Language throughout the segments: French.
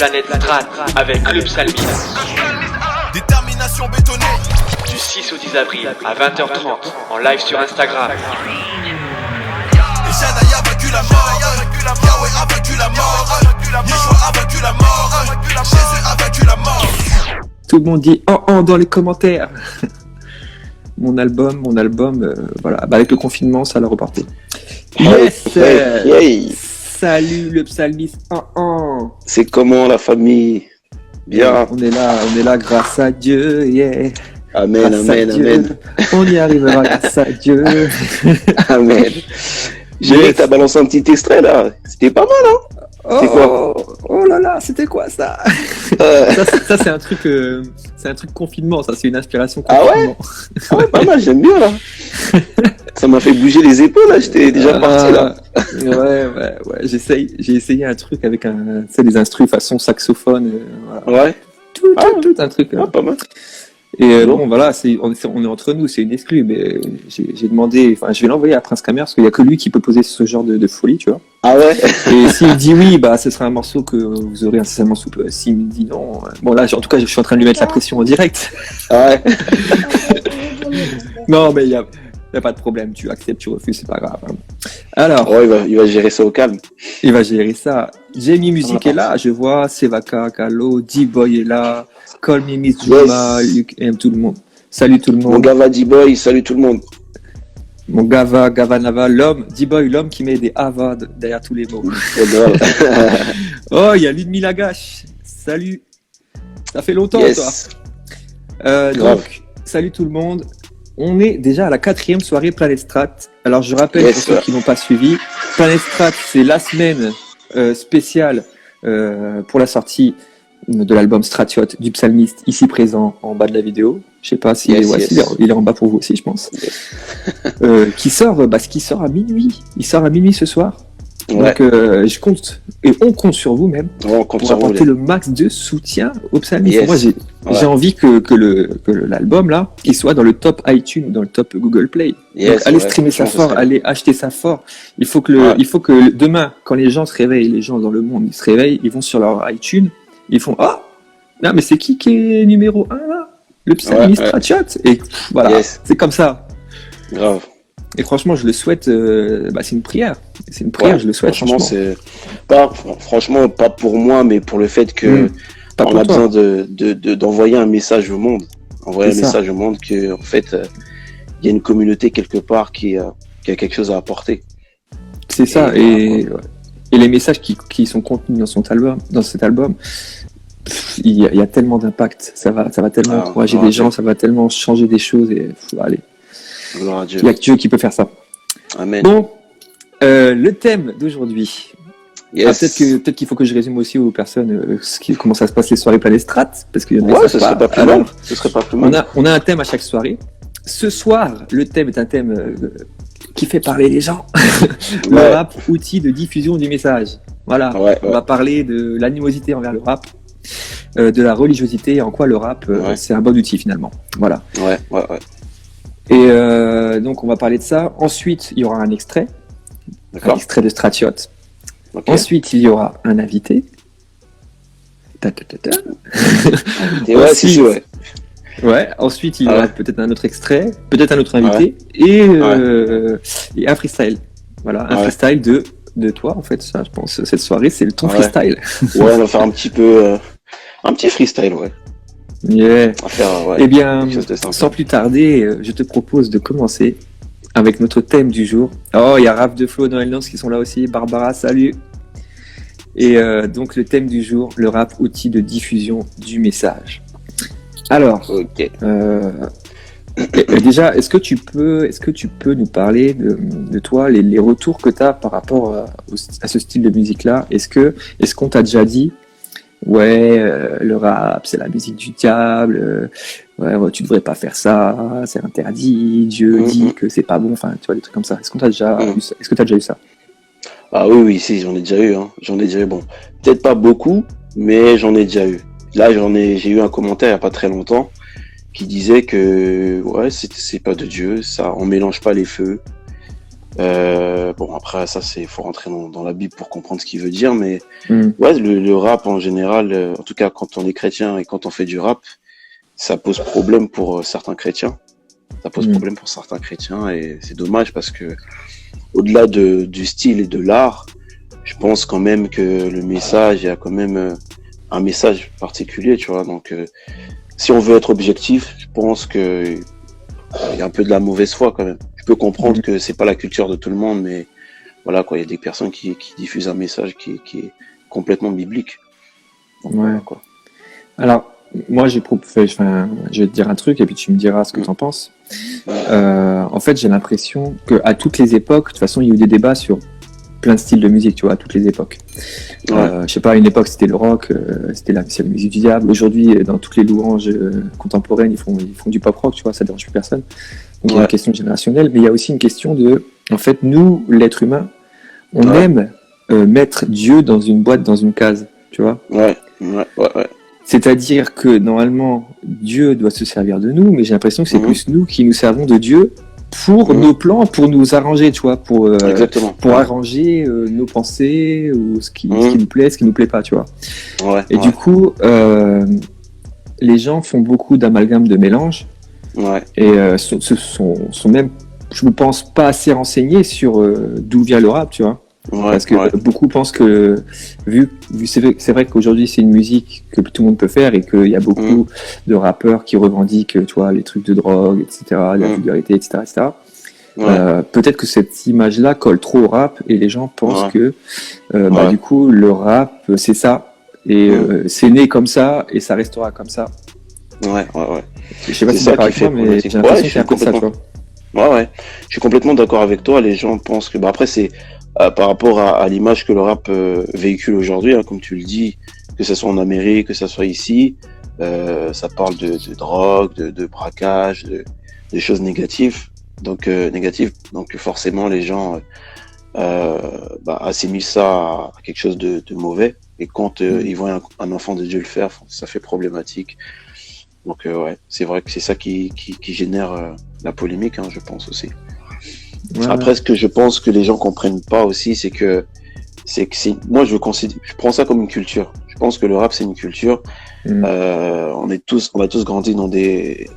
Planète Strat avec Club Salmi. Détermination bétonnée. Du 6 au 10 avril à 20h30 en live sur Instagram. Et Shadaya a vaincu la mort. Yahweh a vaincu la mort. Yeshua a vaincu la mort. Jésus a vaincu la mort. Tout le monde dit oh dans les commentaires. Mon album, voilà. Bah, avec le confinement, ça l'a reporté. Yes. Hey. Salut le psalmiste. C'est comment la famille? Bien. On est là grâce à Dieu. Yeah. Amen, Grâce amen, à Dieu. amen. On y arrivera grâce à Dieu. Amen. J'ai vu que t'as balancé un petit extrait là. C'était pas mal, hein? C'est quoi? Oh là là, c'était quoi ça? Ça c'est un truc confinement, ça c'est une inspiration confinement. Ah ouais, pas mal, j'aime bien là. Ça m'a fait bouger les épaules là, j'étais déjà parti là. Ouais, j'ai essayé un truc avec des instrus façon saxophone. Voilà. Ouais. Tout un truc. Pas mal. Et bon, voilà, on est entre nous, c'est une exclue, mais j'ai demandé, je vais l'envoyer à Prince Kamer parce qu'il n'y a que lui qui peut poser ce genre de folie, tu vois. Ah ouais. Et s'il dit oui, bah, ce sera un morceau que vous aurez incessamment sous peu. S'il me dit non, bon là, en tout cas, je suis en train de lui mettre la pression en direct. Ah ouais. Non, mais il y a pas de problème, tu acceptes, tu refuses, c'est pas grave. Alors. Oh, il va gérer ça au calme. Il va gérer ça. Jamie Music est là, je vois, Sevaka, Kalo, D-Boy est là, Call Me Miss Juma, Luc aime tout le monde. Salut tout le monde. Mon Gava D-Boy, salut tout le monde. Mon Gava Nava, D-Boy, l'homme qui met des Ava derrière tous les mots. Oh, il y a Ludmilla Gash. Salut. Ça fait longtemps, toi. Donc, salut tout le monde. On est déjà à la 4e soirée Planète Strat. Alors, je rappelle pour ceux qui n'ont pas suivi, Planète Strat, c'est la semaine spéciale pour la sortie de l'album Stratiot du psalmiste, ici présent en bas de la vidéo. Je sais pas si il est en bas pour vous aussi, je pense. Qui sort à minuit. Il sort à minuit ce soir. Ouais. Donc, je compte, et on compte sur vous même, pour apporter le max de soutien au psalmiste. Moi, j'ai envie que l'album, là, qu'il soit dans le top iTunes ou dans le top Google Play. Donc, allez streamer ça fort, allez acheter ça fort. Il faut que demain, quand les gens se réveillent, les gens dans le monde, ils se réveillent, ils vont sur leur iTunes, ils font « Ah, non, mais c'est qui est numéro 1, là? Le psalmiste Stratiot ?» Et voilà, c'est comme ça. Grave. Et franchement, je le souhaite, c'est une prière. C'est une prière, je le souhaite. Franchement, c'est pas pour moi, mais pour le fait que on a besoin d'envoyer un message au monde. Envoyer un message au monde que, en fait, il y a une communauté quelque part qui a quelque chose à apporter. C'est ça. Et les messages qui sont contenus dans cet album, il y a tellement d'impact. Ça va tellement encourager des gens, ça va tellement changer des choses. Et allez. Il n'y a que Dieu qui peut faire ça. Amen. Bon, le thème d'aujourd'hui. Peut-être qu'il faut que je résume aussi aux personnes comment ça se passe les soirées Planète Strat, parce qu'il y en a ce serait pas plus mal. Ce serait pas plus mal. On a un thème à chaque soirée. Ce soir, le thème est un thème qui fait parler les gens. Le rap, outil de diffusion du message. Voilà. On va parler de l'animosité envers le rap, de la religiosité et en quoi le rap c'est un bon outil finalement. Voilà. Ouais. Et donc on va parler de ça. Ensuite, il y aura un extrait de Stratiot. Okay. Ensuite, il y aura un invité. Ensuite, il y aura peut-être un autre extrait, peut-être un autre invité et un freestyle. Voilà, un freestyle de toi en fait. Ça, je pense cette soirée, c'est ton freestyle. On va faire un petit freestyle, Yeah. Eh bien, sans plus tarder, je te propose de commencer avec notre thème du jour. Oh, il y a Raph de Flo, Noël Nance qui sont là aussi. Barbara, salut. Et donc le thème du jour, le rap, outil de diffusion du message. Alors, déjà, est-ce que tu peux nous parler de toi, les retours que tu as par rapport à ce style de musique-là? Est-ce qu'on t'a déjà dit le rap, c'est la musique du diable, tu devrais pas faire ça, c'est interdit, Dieu dit que c'est pas bon, enfin, tu vois, des trucs comme ça. Est-ce que t'as déjà eu ça? Ah oui, si, j'en ai déjà eu, bon, peut-être pas beaucoup, mais j'en ai déjà eu. Là, j'ai eu un commentaire il y a pas très longtemps qui disait que, c'est pas de Dieu, ça, on mélange pas les feux, Bon, après, ça, faut rentrer dans la Bible pour comprendre ce qu'il veut dire, mais ouais, le rap en général, en tout cas, quand on est chrétien et quand on fait du rap, ça pose problème pour certains chrétiens. Ça pose problème pour certains chrétiens et c'est dommage parce que, au-delà du style et de l'art, je pense quand même que le message, il y a quand même un message particulier, tu vois. Donc, si on veut être objectif, je pense que il y a un peu de la mauvaise foi quand même. Je peux comprendre que c'est pas la culture de tout le monde, mais voilà quoi, il y a des personnes qui diffusent un message qui est complètement biblique. Donc, voilà, quoi. Alors, moi je vais te dire un truc et puis tu me diras ce que t'en penses. En fait, j'ai l'impression qu'à toutes les époques, de toute façon, il y a eu des débats sur plein de styles de musique, tu vois, à toutes les époques. Je sais pas, à une époque c'était le rock, c'est la musique du diable. Aujourd'hui, dans toutes les louanges contemporaines, ils font du pop rock, tu vois, ça dérange plus personne. Donc il y a une question générationnelle, mais il y a aussi une question de, en fait, nous, l'être humain, on aime mettre Dieu dans une boîte, dans une case, tu vois. Ouais. C'est-à-dire que normalement, Dieu doit se servir de nous, mais j'ai l'impression que c'est plus nous qui nous servons de Dieu pour nos plans, pour nous arranger, tu vois, pour arranger nos pensées ou ce qui nous plaît, ce qui nous plaît pas, tu vois. Du coup, les gens font beaucoup d'amalgames, de mélange, et sont même, je me pense, pas assez renseignés sur d'où vient le rap, tu vois. Parce que beaucoup pensent que, vu c'est vrai qu'aujourd'hui c'est une musique que tout le monde peut faire et qu'il y a beaucoup de rappeurs qui revendiquent, tu vois, les trucs de drogue, etc., la vulgarité, etc., peut-être que cette image-là colle trop au rap et les gens pensent que, du coup, le rap, c'est ça. Et c'est né comme ça et ça restera comme ça. Je sais pas si c'est pareil avec toi, mais j'ai l'impression que c'est un peu ça, tu vois. Je suis complètement d'accord avec toi. Les gens pensent que, après, c'est par rapport à l'image que le rap véhicule aujourd'hui, hein, comme tu le dis, que ce soit en Amérique, que ce soit ici, ça parle de drogue, de braquage, de choses négatives. Donc forcément les gens assimilent ça à quelque chose de mauvais. Et quand ils voient un enfant de Dieu le faire, ça fait problématique. Donc c'est vrai que c'est ça qui génère la polémique, hein, je pense aussi. Après, ce que je pense que les gens comprennent pas aussi, c'est que moi je prends ça comme une culture. Je pense que le rap c'est une culture. On a tous grandi dans des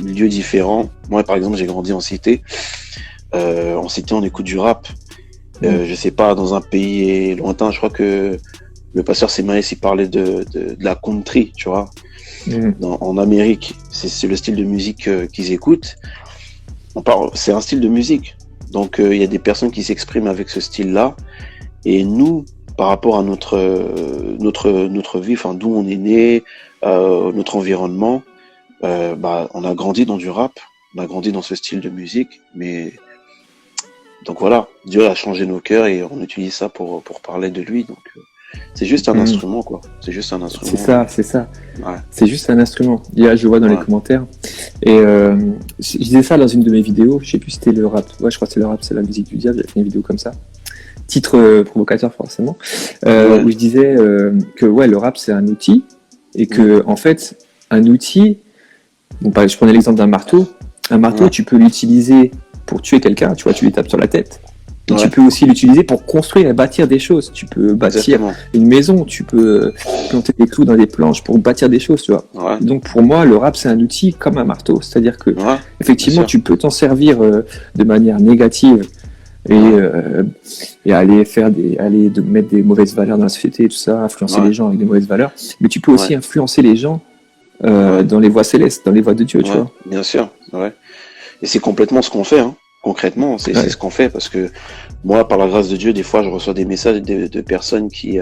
milieux différents. Moi par exemple j'ai grandi en cité. En cité on écoute du rap. Je sais pas, dans un pays lointain, je crois que le pasteur Semaïs il parlait de la country, tu vois. En Amérique, c'est le style de musique qu'ils écoutent. C'est un style de musique. Donc il y a des personnes qui s'expriment avec ce style-là. Et nous, par rapport à notre vie, enfin d'où on est né, notre environnement, on a grandi dans du rap, on a grandi dans ce style de musique, mais donc voilà, Dieu a changé nos cœurs et on utilise ça pour parler de lui. Donc c'est juste un instrument, quoi. C'est juste un instrument. C'est ça. Ouais. C'est juste un instrument. Je vois dans les commentaires. Et je disais ça dans une de mes vidéos. Je sais plus si c'était le rap. Ouais, je crois que c'est le rap, c'est la musique du diable. J'ai fait une vidéo comme ça. Titre provocateur forcément. Où je disais que le rap c'est un outil et que en fait un outil. Bon, je prenais l'exemple d'un marteau. Un marteau, tu peux l'utiliser pour tuer quelqu'un. Tu vois, tu lui tapes sur la tête. Et tu peux aussi l'utiliser pour construire et bâtir des choses. Tu peux bâtir une maison, tu peux planter des clous dans des planches pour bâtir des choses, tu vois. Donc pour moi, le rap, c'est un outil comme un marteau. C'est-à-dire que, effectivement, tu peux t'en servir de manière négative et aller mettre des mauvaises valeurs dans la société et tout ça, influencer les gens avec des mauvaises valeurs. Mais tu peux aussi influencer les gens dans les voies célestes, dans les voies de Dieu, tu vois. Bien sûr, Et c'est complètement ce qu'on fait, hein. Concrètement, c'est ce qu'on fait, parce que moi, par la grâce de Dieu, des fois, je reçois des messages de personnes qui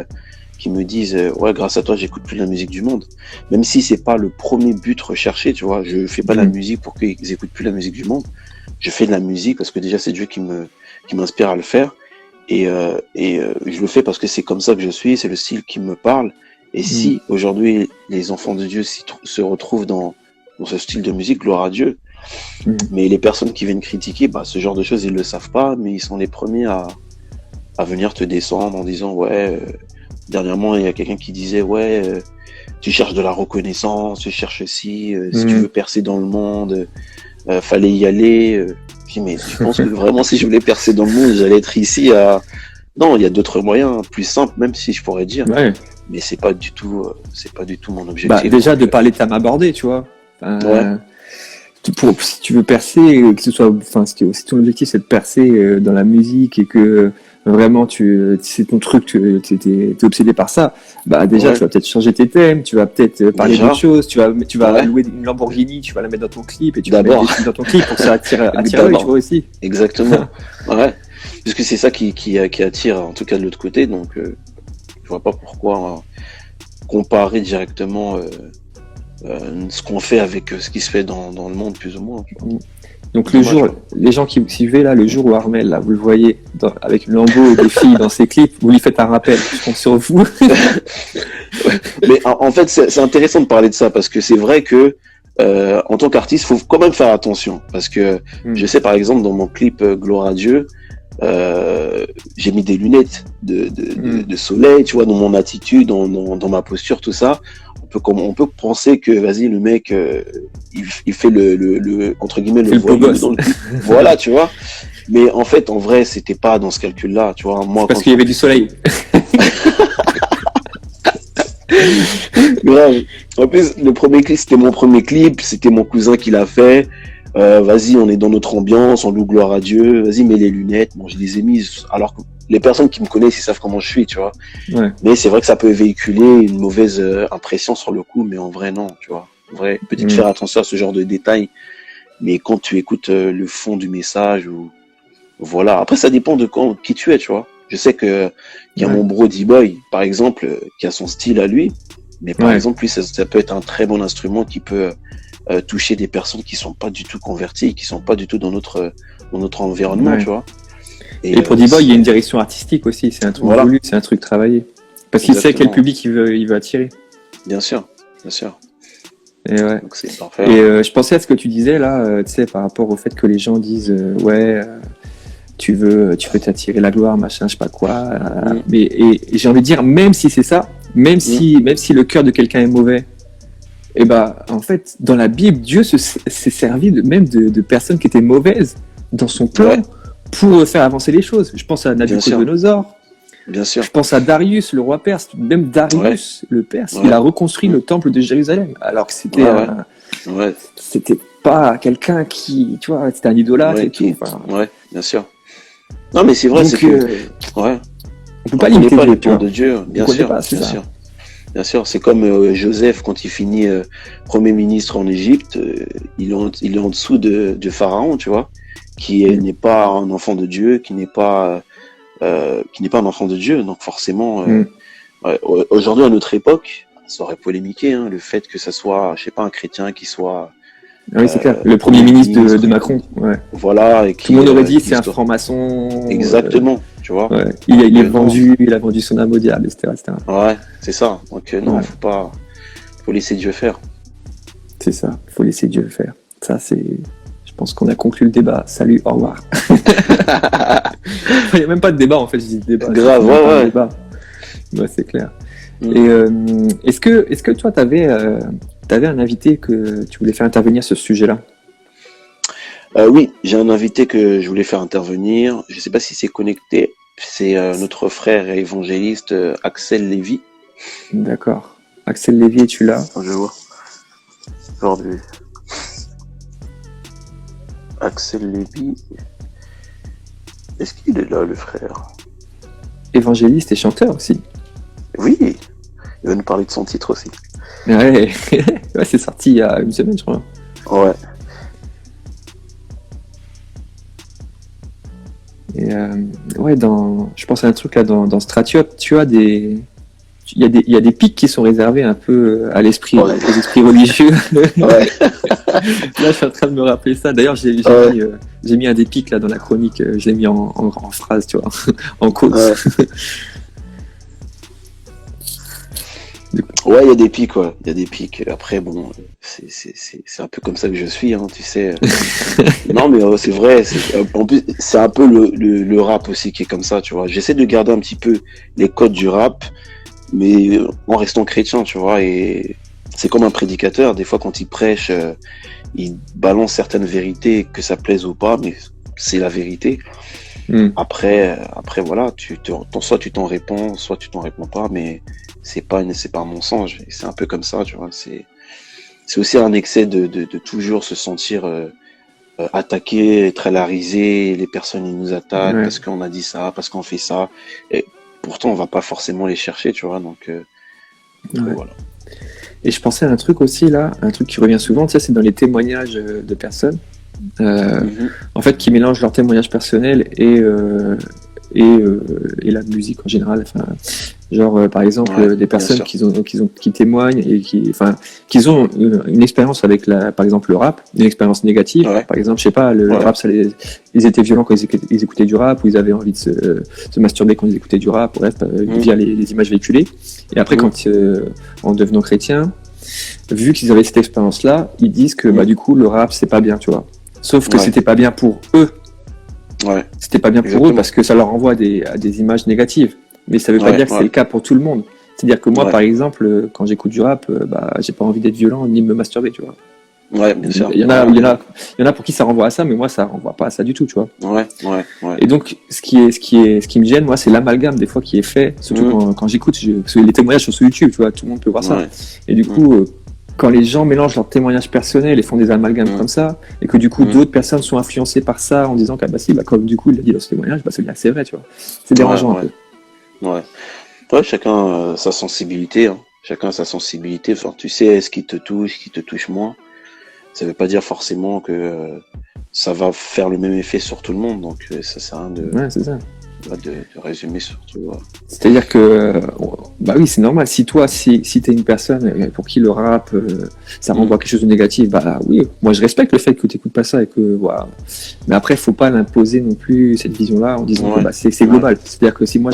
me disent grâce à toi, j'écoute plus la musique du monde. Même si c'est pas le premier but recherché, tu vois, je fais pas de la musique pour qu'ils écoutent plus la musique du monde. Je fais de la musique parce que déjà c'est Dieu qui m'inspire à le faire, et je le fais parce que c'est comme ça que je suis, c'est le style qui me parle. Et si aujourd'hui les enfants de Dieu se retrouvent dans ce style de musique, gloire à Dieu. Mais les personnes qui viennent critiquer, ce genre de choses, ils le savent pas, mais ils sont les premiers à venir te descendre en disant dernièrement il y a quelqu'un qui disait tu cherches de la reconnaissance, tu cherches si tu veux percer dans le monde, fallait y aller. Je dis, mais tu penses que vraiment, si je voulais percer dans le monde, j'allais être ici à... Non, il y a d'autres moyens plus simples, même si je pourrais dire. Ouais. Mais c'est pas du tout mon objectif. Déjà, de parler de ta main bordée, tu vois. Si tu veux percer, que ce soit, si ton objectif c'est de percer dans la musique et que vraiment c'est ton truc, t'es obsédé par ça, déjà tu vas peut-être changer tes thèmes, tu vas peut-être parler d'autre chose, tu vas louer une Lamborghini, tu vas la mettre dans ton clip et tu vas mettre des filles dans ton clip pour que ça attire l'œil, tu vois aussi. Exactement. Ouais. Parce que c'est ça qui attire, en tout cas de l'autre côté, donc je vois pas pourquoi comparer directement ce qu'on fait avec ce qui se fait dans le monde, plus ou moins. Donc les gens qui vous suivez là, le jour où Armel, là, vous le voyez avec une Lambo et des filles dans ses clips, vous lui faites un rappel, je compte sur vous. Mais en fait, c'est intéressant de parler de ça parce que c'est vrai que en tant qu'artiste, faut quand même faire attention parce que je sais par exemple dans mon clip Gloire à Dieu, j'ai mis des lunettes de soleil, tu vois, dans mon attitude, dans ma posture, tout ça. On peut penser que vas-y le mec il fait le entre guillemets le voyou dans le clip. Voilà, tu vois. Mais en fait, en vrai, c'était pas dans ce calcul-là, tu vois. Moi, parce qu'il y avait du soleil. Grave. En plus, le premier clip, c'était mon premier clip, c'était mon cousin qui l'a fait. Vas-y, on est dans notre ambiance, on loue Gloire à Dieu. Vas-y, mets les lunettes. Bon, je les ai mises. Alors que les personnes qui me connaissent, ils savent comment je suis, tu vois. Ouais. Mais c'est vrai que ça peut véhiculer une mauvaise impression sur le coup, mais en vrai, non, tu vois. En vrai, peut-être faire attention à ce genre de détails. Mais quand tu écoutes le fond du message, voilà. Après, ça dépend de qui tu es, tu vois. Je sais que il y a mon bro D-Boy, par exemple, qui a son style à lui. Mais par exemple, lui, ça peut être un très bon instrument qui peut toucher des personnes qui sont pas du tout converties, qui sont pas du tout dans notre environnement, tu vois. Et pour D-Boy, il y a une direction artistique aussi, c'est un truc voulu, c'est un truc travaillé. Parce qu'il sait quel public il veut attirer. Bien sûr, bien sûr. Et ouais. Donc c'est parfait. Et je pensais à ce que tu disais là, tu sais, par rapport au fait que les gens disent tu veux t'attirer la gloire, machin, je sais pas quoi. Mais j'ai envie de dire, même si c'est ça, même si le cœur de quelqu'un est mauvais, et en fait, dans la Bible, Dieu s'est servi même de personnes qui étaient mauvaises dans son plan pour faire avancer les choses. Je pense à Nabucodonosor. Bien sûr. Je pense à Darius, le roi perse. Même Darius, le perse, il a reconstruit le temple de Jérusalem, alors que c'était c'était pas quelqu'un qui, tu vois, c'était un idolâtre et tout. Ouais, bien sûr. Non, mais c'est vrai, donc, c'est que on peut pas limiter le plan de Dieu, bien sûr. Bien sûr, c'est comme Joseph quand il finit premier ministre en Égypte, il est en dessous de Pharaon, tu vois, qui n'est pas un enfant de Dieu, qui n'est pas un enfant de Dieu, donc forcément, aujourd'hui à notre époque, ça aurait polémiqué, le fait que ça soit, je sais pas, un chrétien qui soit. Oui, c'est clair. Le premier ministre de Macron. Ouais. Voilà. Et tout le monde aurait dit c'est un franc-maçon. Exactement, tu vois. Ouais. Il a vendu son âme au diable, etc. Ouais, c'est ça. Donc non, faut laisser Dieu faire. C'est ça, faut laisser Dieu faire. Ça, c'est. Je pense qu'on a conclu le débat. Salut, au revoir. Il n'y a même pas de débat en fait, je dis débat. Grave, ouais. Débat. Ouais, c'est clair. Et est-ce que toi, t'avais un invité que tu voulais faire intervenir sur ce sujet-là? Oui, j'ai un invité que je voulais faire intervenir. Je ne sais pas si c'est connecté. C'est notre frère et évangéliste Axel Lévy. D'accord. Axel Lévy, es-tu là? Je vois. Aujourd'hui. Axel Lévy. Est-ce qu'il est là, le frère? Évangéliste et chanteur aussi. Oui, il va nous parler de son titre aussi. Ouais, c'est sorti il y a une semaine, je crois. Ouais. Et je pense à un truc là dans Stratiote, tu as il y a des pics qui sont réservés un peu à l'esprit, aux esprits religieux. Ouais. Là, je suis en train de me rappeler ça. D'ailleurs, j'ai mis un des pics là dans la chronique. Je l'ai mis en phrase, tu vois, en quote. Ouais, il y a des pics, quoi. Il y a des pics. Après, bon, c'est un peu comme ça que je suis, tu sais. Non, mais c'est vrai. En plus, c'est un peu le rap aussi qui est comme ça, tu vois. J'essaie de garder un petit peu les codes du rap, mais en restant chrétien, tu vois. Et c'est comme un prédicateur. Des fois, quand il prêche, il balance certaines vérités, que ça plaise ou pas, mais c'est la vérité. Après voilà, soit tu t'en réponds, soit tu t'en réponds pas, mais c'est pas un mensonge. Et c'est un peu comme ça, tu vois. C'est aussi un excès de toujours se sentir attaqué, trailarisé. Les personnes ils nous attaquent parce qu'on a dit ça, parce qu'on fait ça. Et pourtant on va pas forcément les chercher, tu vois. Donc voilà. Et je pensais à un truc aussi là, un truc qui revient souvent, tu sais, c'est dans les témoignages de personnes. En fait, qui mélangent leur témoignage personnel et la musique en général. Enfin, genre, par exemple, des personnes qui témoignent et qui ont une expérience avec par exemple, le rap, une expérience négative. Par exemple, je sais pas, le rap, ils étaient violents quand ils écoutaient du rap, ou ils avaient envie de se masturber quand ils écoutaient du rap, bref, via les images véhiculées. Et après, quand, en devenant chrétien, vu qu'ils avaient cette expérience-là, ils disent que, du coup, le rap, c'est pas bien, tu vois. Sauf que c'était pas bien pour eux. C'était pas bien pour eux parce que ça leur renvoie à des images négatives. Mais ça veut pas dire que c'est le cas pour tout le monde. C'est-à-dire que moi, par exemple, quand j'écoute du rap, j'ai pas envie d'être violent ni de me masturber, tu vois. Ouais, bien sûr. Il y en a pour qui ça renvoie à ça, mais moi, ça renvoie pas à ça du tout, tu vois. Et donc, ce qui me gêne, moi, c'est l'amalgame des fois qui est fait, surtout quand j'écoute, parce que les témoignages sont sur YouTube, tu vois, tout le monde peut voir ça. Et du coup, quand les gens mélangent leurs témoignages personnels et font des amalgames comme ça, et que du coup d'autres personnes sont influencées par ça en disant comme du coup il a dit dans ce témoignage, ça veut dire que c'est vrai, tu vois. C'est dérangeant un peu. Ouais, chacun sa sensibilité, hein. Chacun sa sensibilité. Enfin, tu sais ce qui te touche moins. Ça veut pas dire forcément que ça va faire le même effet sur tout le monde, donc ça sert à rien de résumer surtout. C'est-à-dire que, oui, c'est normal. Si t'es une personne pour qui le rap, ça renvoie quelque chose de négatif, oui, moi je respecte le fait que t'écoutes pas ça et que, voilà. Mais après, faut pas l'imposer non plus, cette vision-là, en disant que c'est global. C'est-à-dire que si moi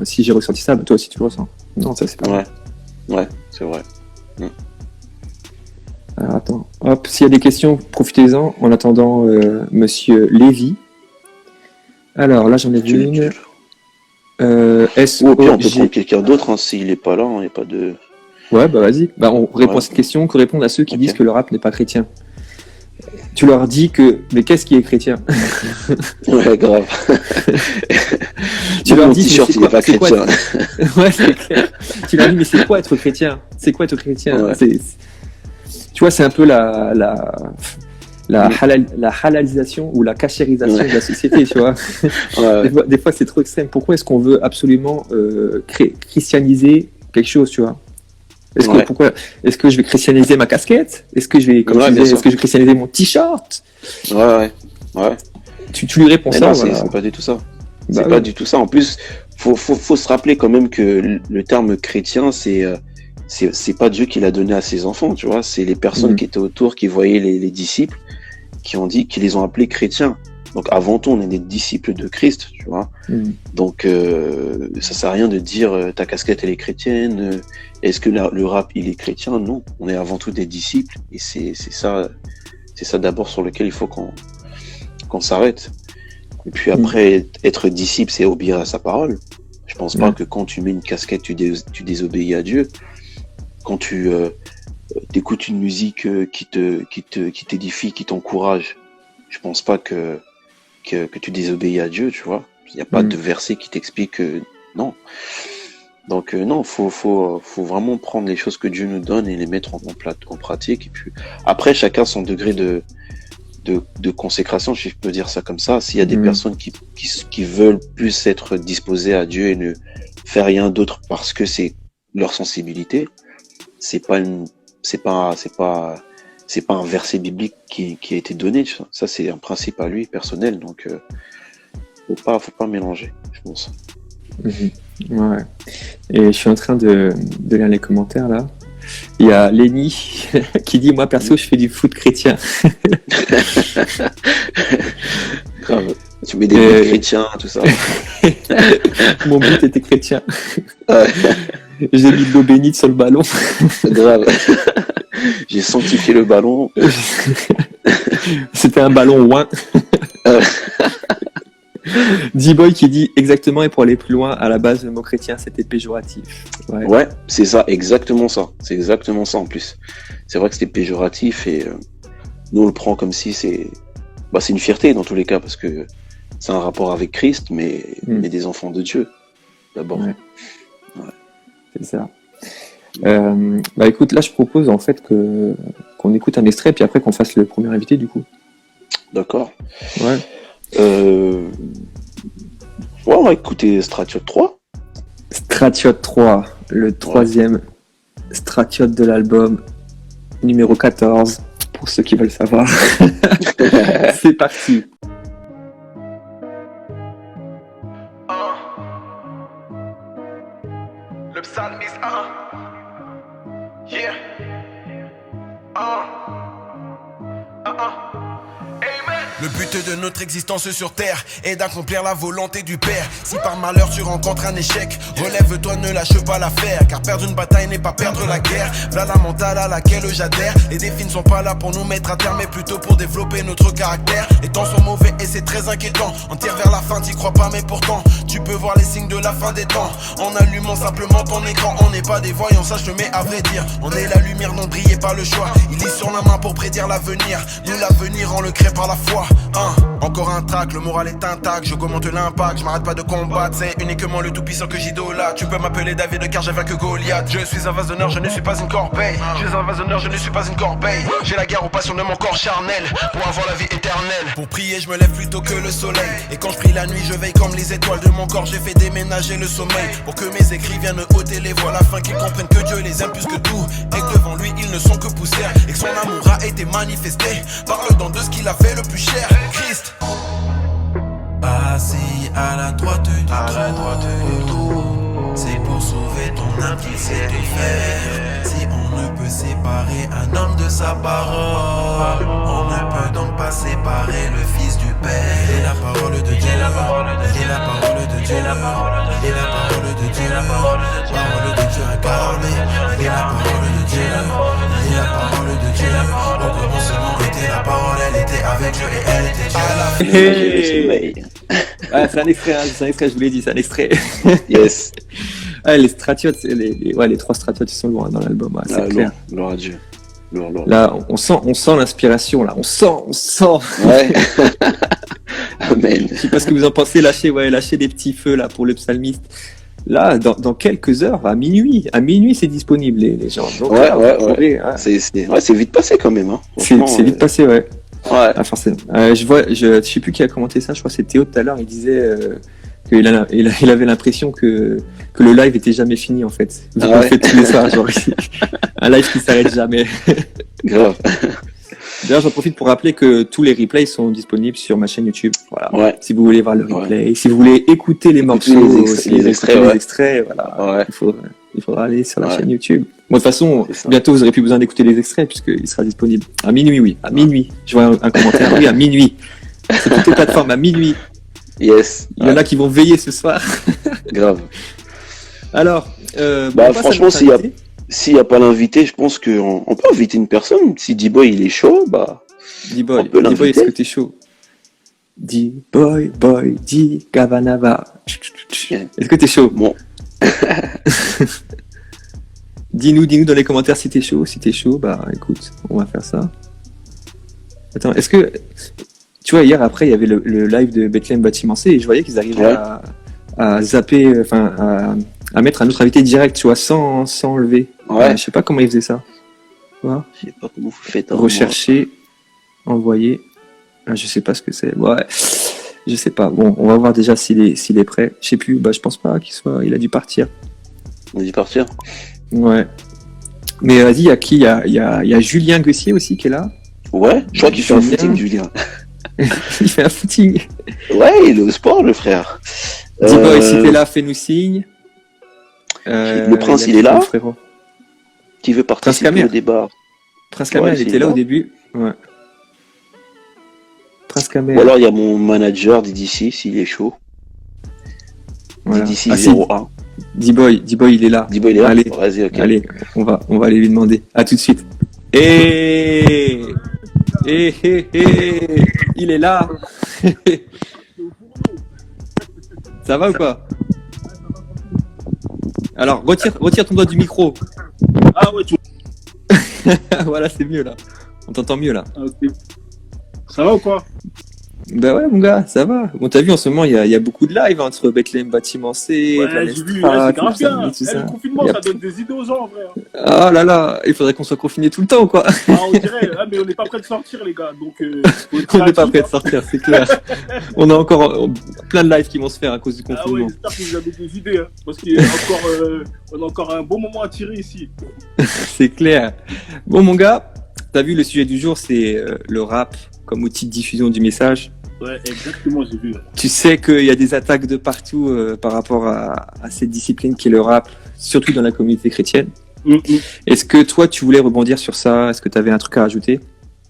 si j'ai ressenti ça, toi aussi tu le ressens. Non, ça c'est pas vrai. Ouais, c'est vrai. Alors, attends. Hop, s'il y a des questions, profitez-en. En attendant, monsieur Lévy. Alors là, j'en ai vu une. Ou puis on peut prendre quelqu'un d'autre, hein, s'il n'est pas là, il n'y a pas de... Ouais, vas-y. On répond à cette question, que répondent à ceux qui disent que le rap n'est pas chrétien. Tu leur dis que... Mais qu'est-ce qui est chrétien? Ouais, grave. Tu leur dis, il n'est pas chrétien. Ouais, c'est clair. Tu leur dis, mais c'est quoi être chrétien? C'est quoi être chrétien? Tu vois, c'est un peu la halalisation ou la cachérisation de la société, tu vois. Des fois, c'est trop extrême. Pourquoi est-ce qu'on veut absolument christianiser quelque chose, tu vois? Est-ce que je vais christianiser ma casquette? Est-ce que je vais christianiser mon t-shirt? Ouais. Tu lui réponds ça, voilà. C'est pas du tout ça. C'est pas du tout ça. En plus, faut se rappeler quand même que le terme chrétien, c'est pas Dieu qui l'a donné à ses enfants, tu vois. C'est les personnes qui étaient autour, qui voyaient les disciples, qui les ont appelés chrétiens. Donc avant tout, on est des disciples de Christ, tu vois. Donc ça sert à rien de dire ta casquette elle est chrétienne. Est-ce que le rap il est chrétien? Non, on est avant tout des disciples et c'est ça d'abord sur lequel il faut qu'on s'arrête. Et puis après, être disciple, c'est obéir à sa parole. Je pense pas que quand tu mets une casquette, tu désobéis à Dieu. Quand tu écoutes une musique qui t'édifie, qui t'encourage, je pense pas que tu désobéis à Dieu, tu vois. Il n'y a pas de verset qui t'explique que non. Donc non, faut vraiment prendre les choses que Dieu nous donne et les mettre en pratique. Et puis après, chacun son degré de consécration, si je peux dire ça comme ça. S'il y a des personnes qui veulent plus être disposées à Dieu et ne faire rien d'autre parce que c'est leur sensibilité, c'est pas un verset biblique qui a été donné. Ça, c'est un principe à lui personnel. Donc faut pas mélanger, je pense. Ouais. Et je suis en train de lire les commentaires là. Il y a Lenny qui dit moi perso je fais du foot chrétien. Grave. Tu mets des buts chrétiens, tout ça. Mon but était chrétien. J'ai mis de l'eau bénite sur le ballon. Grave. J'ai sanctifié le ballon. C'était un ballon ouin. D-Boy qui dit exactement, et pour aller plus loin, à la base le mot chrétien c'était péjoratif. Ouais, c'est ça, exactement ça. C'est exactement ça en plus. C'est vrai que c'était péjoratif et nous on le prend comme si c'est une fierté dans tous les cas, parce que c'est un rapport avec Christ, mais des enfants de Dieu, d'abord. Ouais. C'est ça. Écoute, là je propose en fait qu'on écoute un extrait, puis après qu'on fasse le premier invité du coup. D'accord. Ouais. On va écouter Stratiote 3. Stratiote 3, le troisième Stratiote de l'album, numéro 14, pour ceux qui veulent savoir. C'est parti. Le psalmiste 1. Yeah. Le but de notre existence sur terre est d'accomplir la volonté du Père. Si par malheur tu rencontres un échec, relève-toi, ne lâche pas l'affaire. Car perdre une bataille n'est pas perdre la guerre. Voilà la mentale à laquelle j'adhère. Les défis ne sont pas là pour nous mettre à terre, mais plutôt pour développer notre caractère. Les temps sont mauvais et c'est très inquiétant. On tire vers la fin, t'y crois pas, mais pourtant tu peux voir les signes de la fin des temps en allumant simplement ton écran. On n'est pas des voyants, ça je te mets à vrai dire. On est la lumière, non brillez par le choix. Il est sur la main pour prédire l'avenir. Nous l'avenir, on le crée par la foi. Encore un track, le moral est intact. J'augmente l'impact, je m'arrête pas de combattre. C'est uniquement le tout-puissant que j'idolâtre. Tu peux m'appeler David car j'ai vaincu Goliath. Je suis un vase d'honneur, je ne suis pas une corbeille. Je suis un vase d'honneur, je ne suis pas une corbeille. J'ai la guerre aux passions de mon corps charnel pour avoir la vie éternelle. Pour prier, je me lève plus tôt que le soleil. Et quand je prie la nuit, je veille comme les étoiles de mon corps. J'ai fait déménager le sommeil pour que mes écrits viennent ôter les voiles afin qu'ils comprennent que Dieu les aime plus que tout. Et que devant lui, ils ne sont que poussière. Et que son amour a été manifesté par le don de ce qu'il a fait le plus cher, Christ. Assis à la droite du trône, c'est pour sauver ton âme qu'il sait tout faire. Si on ne peut séparer un homme de sa parole, on ne peut donc pas séparer le Fils du Père. Il est la parole de Dieu, il est la parole de Dieu, il est la parole de Dieu, parole de Dieu incarnée. Il est la parole de Dieu, il est la parole de Dieu. Au commencement était la parole, elle était avec Dieu et elle était Dieu. À la fin, c'est un extrait, je vous l'ai dit, c'est un extrait. Yes. Les stratiotes, les trois stratiotes, ils sont loin dans l'album, c'est clair. Gloire à Dieu. Là, on sent l'inspiration, là, on sent. Ouais. Amen. Je sais pas ce que vous en pensez, lâchez des petits feux, là, pour le psalmiste. Là, dans quelques heures, à minuit, c'est disponible, les gens. Donc, ouais. C'est vite passé quand même, hein. C'est vite passé, ouais. Ouais. Ah, forcément. Je sais plus qui a commenté ça, je crois que c'est Théo tout à l'heure, il disait qu'il avait l'impression que le live était jamais fini en fait. Vous le faites tous les soirs, genre un live qui s'arrête jamais. Grave. D'ailleurs, j'en profite pour rappeler que tous les replays sont disponibles sur ma chaîne YouTube. Voilà. Ouais. Si vous voulez voir le replay, si vous voulez écouter les morceaux, les extraits, voilà. Ouais. Il faudra aller sur la chaîne YouTube. Bon, de toute façon, bientôt vous aurez plus besoin d'écouter les extraits puisqu'il sera disponible à minuit, oui. À minuit. Je vois un commentaire. Oui, à minuit. Sur toutes les plateformes, à minuit. Yes. Il y en a qui vont veiller ce soir. Grave. Alors, franchement, s'il n'y a pas l'invité, je pense qu'on peut inviter une personne. Si D-Boy il est chaud, D-Boy, est-ce que t'es chaud? D-Boy, D, Gavanava. Est-ce que t'es chaud? Bon. Dis-nous dans les commentaires si t'es chaud. Si t'es chaud, écoute, on va faire ça. Attends, est-ce que... Tu vois, hier, après, il y avait le live de Bethlehem Bâtiment C et je voyais qu'ils arrivaient à zapper, à mettre un autre invité direct, tu vois, sans enlever. Ouais. Je sais pas comment ils faisaient ça. Tu vois ? Je sais pas comment vous faites. Rechercher, envoyer. Je sais pas ce que c'est. Ouais. Je sais pas. Bon, on va voir déjà s'il est prêt. Je sais plus. Je pense pas il a dû partir. On a dû partir. Ouais. Mais vas-y, il y a qui ? Il y a Julien Guessier aussi qui est là. Ouais. Je crois qu'il fait un footing, Julien. Il fait un footing. Ouais, il est au sport, le frère. D-Boy, si t'es là, fais-nous signe. Le prince, il est là. Qui veut participer au débat. Prince Kamel, il était là au début. Ouais. Prince Kamel. Ou alors il y a mon manager DDC, s'il est chaud. Voilà. DDC 01. D-Boy, il est là. D-Boy, il est là. Allez, vas-y, ok. Allez, on va aller lui demander. À tout de suite. Il est là. Ça va ou pas? Alors, retire ton doigt du micro. Ah ouais, tu... Voilà, c'est mieux là. On t'entend mieux là. Ok. Ça va ou quoi? Bah ouais, mon gars, ça va. Bon, t'as vu, en ce moment, il y a beaucoup de live entre Bethlehem Bâtiment C, Ouais, j'ai vu, c'est grave bien. Le confinement, ça donne des idées aux gens, en vrai. Ah là là, il faudrait qu'on soit confinés tout le temps, quoi. Ah, on dirait, mais on n'est pas prêt de sortir, les gars. Donc, on n'est pas prêt de sortir, c'est clair. On a encore plein de lives qui vont se faire à cause du confinement. Ah ouais, j'espère que vous avez des idées, hein, parce qu'on a encore un bon moment à tirer ici. C'est clair. Bon, mon gars, t'as vu, le sujet du jour, c'est le rap comme outil de diffusion du message. Ouais, exactement, j'ai vu. Ouais. Tu sais qu'il y a des attaques de partout par rapport à cette discipline qui est le rap, surtout dans la communauté chrétienne. Est-ce que toi, tu voulais rebondir sur ça? Est-ce que tu avais un truc à rajouter?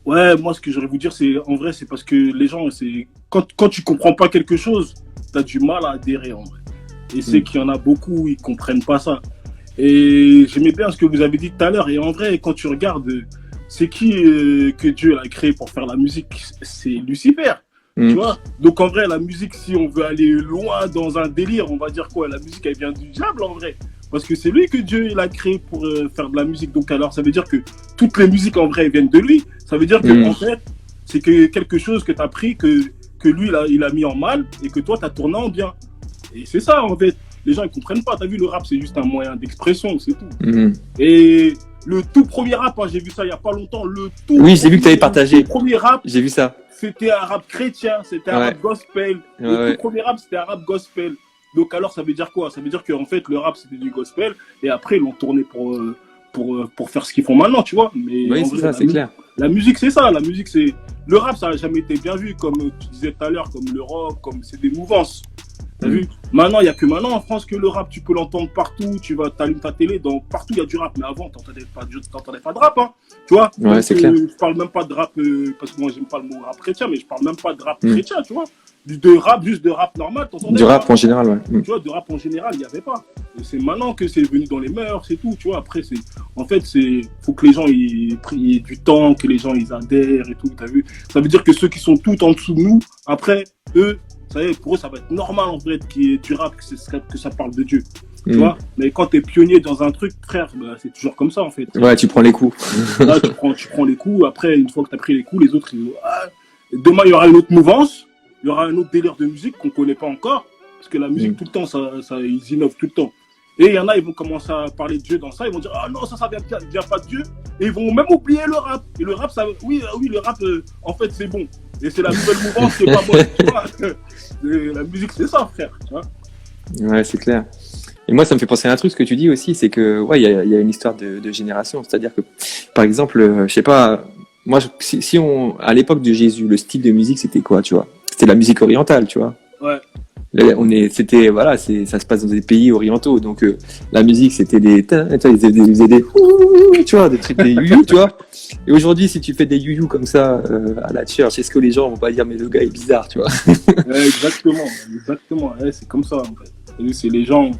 Ouais, moi, ce que j'aurais voulu dire, c'est en vrai, c'est parce que les gens, c'est quand tu comprends pas quelque chose, tu as du mal à adhérer, en vrai. Et c'est qu'il y en a beaucoup, ils comprennent pas ça. Et j'aimais bien ce que vous avez dit tout à l'heure. Et en vrai, quand tu regardes, c'est qui que Dieu a créé pour faire la musique? C'est Lucifer. Tu vois? Donc en vrai, la musique, si on veut aller loin dans un délire, on va dire quoi? La musique, elle vient du diable en vrai. Parce que c'est lui que Dieu il a créé pour faire de la musique. Donc alors, ça veut dire que toutes les musiques en vrai viennent de lui. Ça veut dire que en fait, c'est que quelque chose que tu as pris, que lui il a mis en mal et que toi tu as tourné en bien. Et c'est ça en fait. Les gens ils comprennent pas. Tu as vu, le rap, c'est juste un moyen d'expression, c'est tout. Et le tout premier rap, hein, j'ai vu ça il y a pas longtemps. Oui, j'ai vu que tu avais partagé. Le premier rap. J'ai vu ça. C'était un rap chrétien, c'était un rap gospel. Le tout premier rap, c'était un rap gospel. Donc alors, ça veut dire quoi? Ça veut dire qu'en fait, le rap, c'était du gospel. Et après, ils l'ont tourné pour faire ce qu'ils font maintenant, tu vois. Mais oui, c'est ça, c'est clair. La musique, c'est ça. La musique, c'est... Le rap, ça n'a jamais été bien vu, comme tu disais tout à l'heure, comme le rock, comme c'est des mouvances. T'as vu? Maintenant, il n'y a que maintenant en France que le rap, tu peux l'entendre partout. Tu vas t'allumer ta télé, partout il y a du rap. Mais avant, t'entendais pas de rap, hein. Tu vois? Ouais, c'est clair. Je parle même pas de rap, parce que moi, j'aime pas le mot rap chrétien, mais je parle même pas de rap chrétien, tu vois? Juste de rap normal, t'entendais? Du rap en général, ouais. Tu vois, de rap en général, il n'y avait pas. Et c'est maintenant que c'est venu dans les mœurs, c'est tout, tu vois. Après, faut que les gens ils aient du temps, que les gens ils adhèrent et tout, t'as vu? Ça veut dire que ceux qui sont tout en dessous de nous, après, eux, ça y est, pour eux, ça va être normal en vrai qu'il y ait du rap, que ça parle de Dieu. Tu vois? Mais quand t'es pionnier dans un truc, frère, bah, c'est toujours comme ça en fait. Ouais, tu prends les coups. Là, tu prends les coups. Après, une fois que t'as pris les coups, les autres, demain, il y aura une autre mouvance, il y aura un autre délire de musique qu'on connaît pas encore. Parce que la musique, tout le temps, ils innovent tout le temps. Et il y en a, ils vont commencer à parler de Dieu dans ça. Ils vont dire, ah non, ça vient pas de Dieu. Et ils vont même oublier le rap. Et le rap, oui, le rap, en fait, c'est bon. Et c'est la nouvelle mouvance qui est pas bonne, tu vois. La musique, c'est ça, frère, tu vois. Ouais, c'est clair. Et moi, ça me fait penser à un truc, ce que tu dis aussi, c'est que, ouais, il y a une histoire de génération. C'est-à-dire que, par exemple, je sais pas, moi, à l'époque de Jésus, le style de musique, c'était quoi, tu vois? C'était la musique orientale, tu vois. Ouais. Là, ça se passe dans des pays orientaux, donc la musique c'était ils faisaient des tu vois, des trucs, des you, tu vois. Et aujourd'hui, si tu fais des you comme ça à la church, est-ce que les gens vont pas dire mais le gars est bizarre, tu vois? Ouais, exactement. Ouais, c'est comme ça en fait. C'est les gens,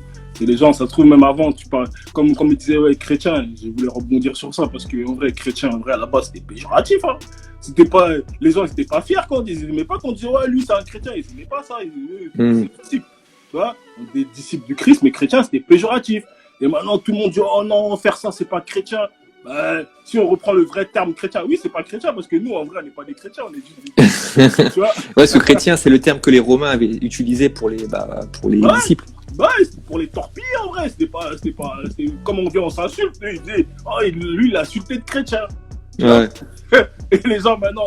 ça se trouve même avant, tu parles, comme il disait, ouais, chrétien, je voulais rebondir sur ça parce que en vrai, chrétien, en vrai, à la base, c'était péjoratif, hein. C'était pas, les gens n'étaient pas fiers quand ils aimaient pas quand on disait, ouais, lui, c'est un chrétien, ils aimaient pas ça, c'est disciples, tu vois, des disciples du Christ, mais chrétien, c'était péjoratif. Et maintenant, tout le monde dit, oh non, faire ça, c'est pas chrétien. Bah, si on reprend le vrai terme chrétien, oui, c'est pas chrétien parce que nous, en vrai, on n'est pas des chrétiens, on est juste des... tu vois. Ouais, ce chrétien, c'est le terme que les Romains avaient utilisé pour les disciples. Bah, c'était pour les torpiller en vrai, c'était comme on vient, on s'insulte. Ils disaient, oh, lui, il a insulté de chrétien. Ouais. Et les gens maintenant,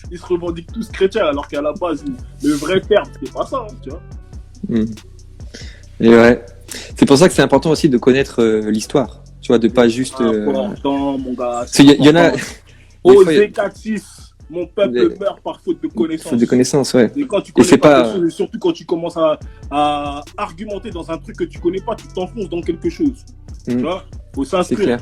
ils se revendiquent tous chrétiens, alors qu'à la base, le vrai terme, c'était pas ça, hein, tu vois. Et ouais. C'est pour ça que c'est important aussi de connaître l'histoire, tu vois, de pas juste. Important, mon gars. Il y en a. Osée 4-6. Mon peuple meurt par faute de connaissance. Faute de connaissance, ouais. Et quand tu connais pas quelque chose, et surtout quand tu commences à argumenter dans un truc que tu connais pas, tu t'enfonces dans quelque chose. Tu vois, faut s'instruire.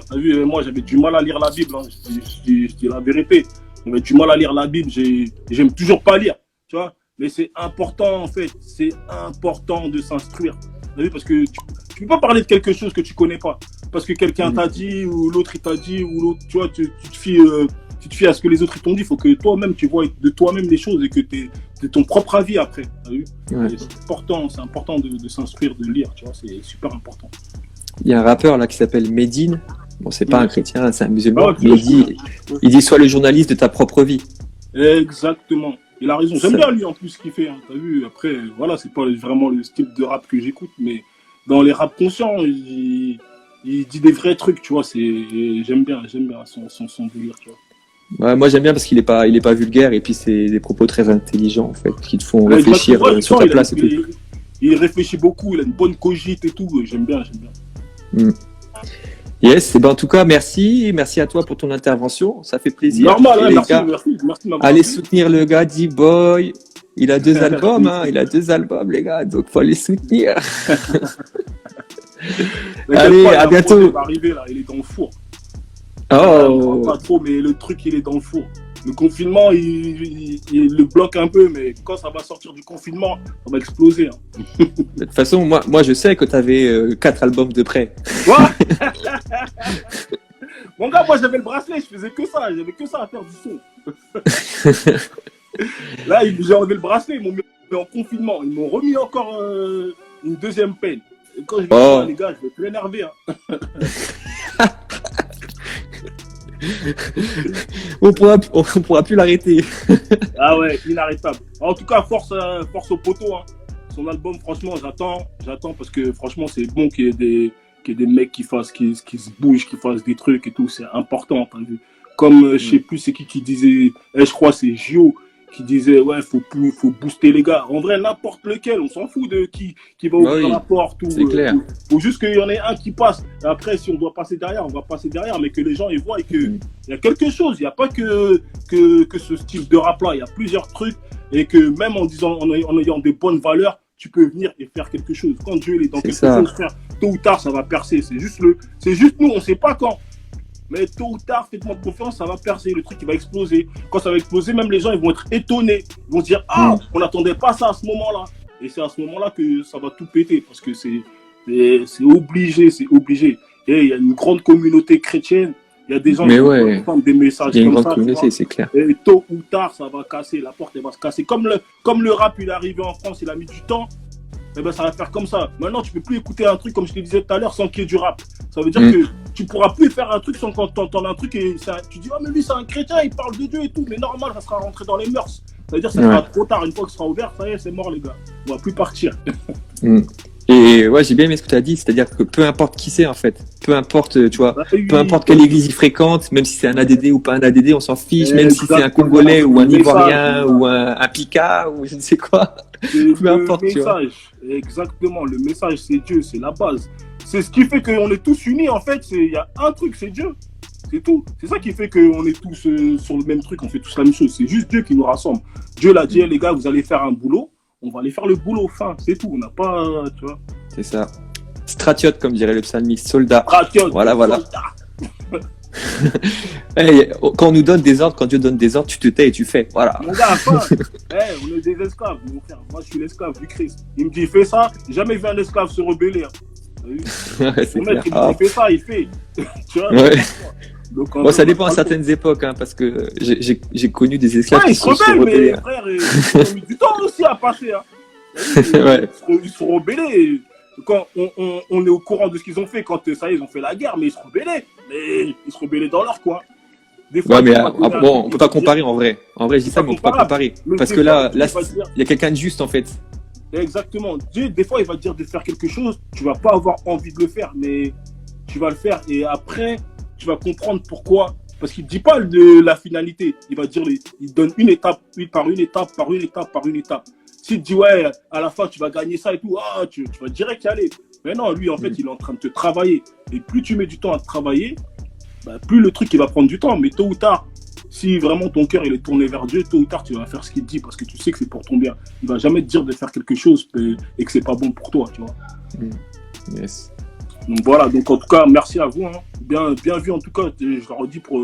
T'as vu, moi j'avais du mal à lire la Bible, hein. Je dis la vérité. J'avais du mal à lire la Bible, j'aime toujours pas lire, tu vois. Mais c'est important en fait, c'est important de s'instruire. T'as vu, parce que tu peux pas parler de quelque chose que tu connais pas. Parce que quelqu'un t'a dit, ou l'autre il t'a dit, ou l'autre, tu vois, tu te fies à ce que les autres t'ont dit. Il faut que toi-même tu vois de toi-même les choses et que tu aies ton propre avis après. T'as vu? Ouais. C'est important de s'instruire, de lire, tu vois, c'est super important. Il y a un rappeur là qui s'appelle Medine. Bon, c'est pas un chrétien, c'est un musulman. Ah ouais, mais il dit sois le journaliste de ta propre vie. Exactement. Il a raison. J'aime bien lui en plus ce qu'il fait. Hein. T'as vu, après, voilà, c'est pas vraiment le style de rap que j'écoute, mais dans les raps conscients, il dit des vrais trucs, tu vois. J'aime bien son délire, tu vois. Ouais, moi j'aime bien parce qu'il est pas vulgaire et puis c'est des propos très intelligents en fait qui te font réfléchir sur ta place et tout. Il réfléchit beaucoup, il a une bonne cogite et tout. J'aime bien. Yes, et ben en tout cas merci à toi pour ton intervention, ça fait plaisir. Normal, ouais, merci de m'avoir allez appelé. soutenir le gars D-Boy, il a 2 albums, hein, les gars, donc faut aller soutenir. Allez, à bientôt. Il va arriver là, il est dans le four. Oh. Pas trop, mais le truc il est dans le four. Le confinement, il le bloque un peu, mais quand ça va sortir du confinement, ça va exploser. Hein. De toute façon, moi je sais que tu avais 4 albums de près. Ouais. Mon gars, moi j'avais le bracelet, je faisais que ça, j'avais que ça à faire du son. Là, j'ai enlevé le bracelet, ils m'ont mis en confinement, ils m'ont remis encore une deuxième peine. Et quand je dis ça, les gars, je vais plus énerver. Hein. on pourra plus l'arrêter. Ah ouais, inarrêtable. En tout cas, force au poteau. Hein. Son album, franchement, j'attends parce que franchement, c'est bon qu'il y ait des mecs qui se bougent, qui fassent des trucs et tout. C'est important, t'as vu. Comme, je sais plus, c'est qui disait, je crois c'est Gio qui disait, ouais, faut booster les gars. En vrai, n'importe lequel, on s'en fout de qui va ouvrir la porte. C'est clair. Faut juste qu'il y en ait un qui passe. Et après, si on doit passer derrière, on va passer derrière, mais que les gens ils voient et qu'il y a quelque chose. Il n'y a pas que ce style de rap-là. Il y a plusieurs trucs et que même en ayant des bonnes valeurs, tu peux venir et faire quelque chose. Quand Dieu il est dans quelque chose, frère, tôt ou tard, ça va percer. C'est juste nous, on ne sait pas quand. Mais tôt ou tard, faites-moi confiance, ça va percer, le truc il va exploser. Quand ça va exploser, même les gens ils vont être étonnés. Ils vont se dire, on n'attendait pas ça à ce moment-là. Et c'est à ce moment-là que ça va tout péter, parce que c'est obligé. Et il y a une grande communauté chrétienne, il y a des gens qui font des messages il y a une comme grande communauté, c'est clair. Et tôt ou tard, ça va casser, la porte elle va se casser. Comme le rap il est arrivé en France, il a mis du temps. Eh ben, ça va faire comme ça. Maintenant, tu peux plus écouter un truc, comme je te disais tout à l'heure, sans qu'il y ait du rap. Ça veut dire que tu pourras plus faire un truc sans quand t'entends un truc et tu dis, mais lui, c'est un chrétien, il parle de Dieu et tout. Mais normal, ça sera rentré dans les mœurs. Ça veut dire que ça sera trop tard. Une fois que ça sera ouvert, ça y est, c'est mort, les gars. On va plus partir. Et ouais, j'ai bien aimé ce que tu as dit, c'est-à-dire que peu importe qui c'est en fait, peu importe, tu vois, peu importe quelle église il fréquente, même si c'est un ADD ou pas un ADD, on s'en fiche, même si c'est un Congolais ou un Ivoirien ou un Pika ou je ne sais quoi, peu importe, tu vois. Exactement, le message c'est Dieu, c'est la base. C'est ce qui fait qu'on est tous unis en fait, il y a un truc, c'est Dieu. C'est tout. C'est ça qui fait qu'on est tous sur le même truc, on fait tous la même chose. C'est juste Dieu qui nous rassemble. Dieu l'a dit, les gars, vous allez faire un boulot. On va aller faire le boulot, fin, c'est tout, on n'a pas, tu vois. C'est ça. Stratiote, comme dirait le psalmiste, soldat. Stratiote, voilà. Hey, quand on nous donne des ordres, quand Dieu donne des ordres, tu te tais et tu fais, voilà. Mon gars, fin, on est des esclaves, mon frère. Moi, je suis l'esclave du Christ. Il me dit, fais ça, j'ai jamais vu un esclave se rebeller. Hein. C'est clair. Il me dit, fais ça, il fait. Tu vois, donc, bon, ça dépend à certaines époques, hein, parce que j'ai connu des esclaves qui se rebellent. Mais frère, ils ont mis du temps aussi à passer. Hein. Ils se rebellaient. Quand on est au courant de ce qu'ils ont fait, quand ça y est, ils ont fait la guerre, mais ils se rebellaient. Mais ils se rebellaient dans leur coin. Des fois, on peut pas comparer en vrai. En vrai, je dis ça, mais on peut pas comparer. Parce que là, il y a quelqu'un de juste en fait. Exactement. Dieu, des fois, il va te dire de faire quelque chose, tu vas pas avoir envie de le faire, mais tu vas le faire. Et après, tu vas comprendre pourquoi. Parce qu'il ne dit pas de la finalité. Il va dire, il donne une étape, par une étape. S'il te dit, ouais, à la fin, tu vas gagner ça et tout, tu vas direct y aller. Mais non, lui, en fait, il est en train de te travailler. Et plus tu mets du temps à te travailler, plus le truc, il va prendre du temps. Mais tôt ou tard, si vraiment ton cœur, il est tourné vers Dieu, tôt ou tard, tu vas faire ce qu'il te dit parce que tu sais que c'est pour ton bien. Il ne va jamais te dire de faire quelque chose et que c'est pas bon pour toi, tu vois. Yes. Donc voilà, donc en tout cas, merci à vous. Hein. Bien vu en tout cas, je le redis pour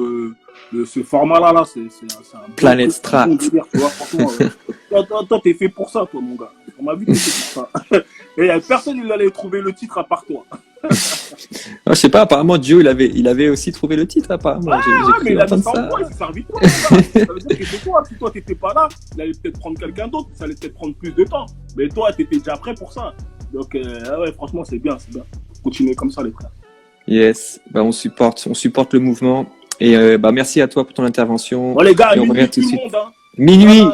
ce format-là, c'est un Planet Strat. Bon délire, tu vois, franchement, toi, t'es fait pour ça, toi, mon gars. On m'a vu que t'es fait pour ça. Et il n'y a personne qui allait trouver le titre à part toi. Je sais pas, apparemment Dieu, il avait aussi trouvé le titre, apparemment. Mais il a mis ça en toi, il s'est servi de toi. Ça veut dire que c'est toi, si toi t'étais pas là, il allait peut-être prendre quelqu'un d'autre, ça allait peut-être prendre plus de temps. Mais toi, t'étais déjà prêt pour ça. Donc, ouais, franchement, c'est bien. Continuez comme ça, les frères. Yes, on supporte le mouvement. Et merci à toi pour ton intervention. Bon, les gars, et on minuit, tout de le suite. monde. Hein. Minuit.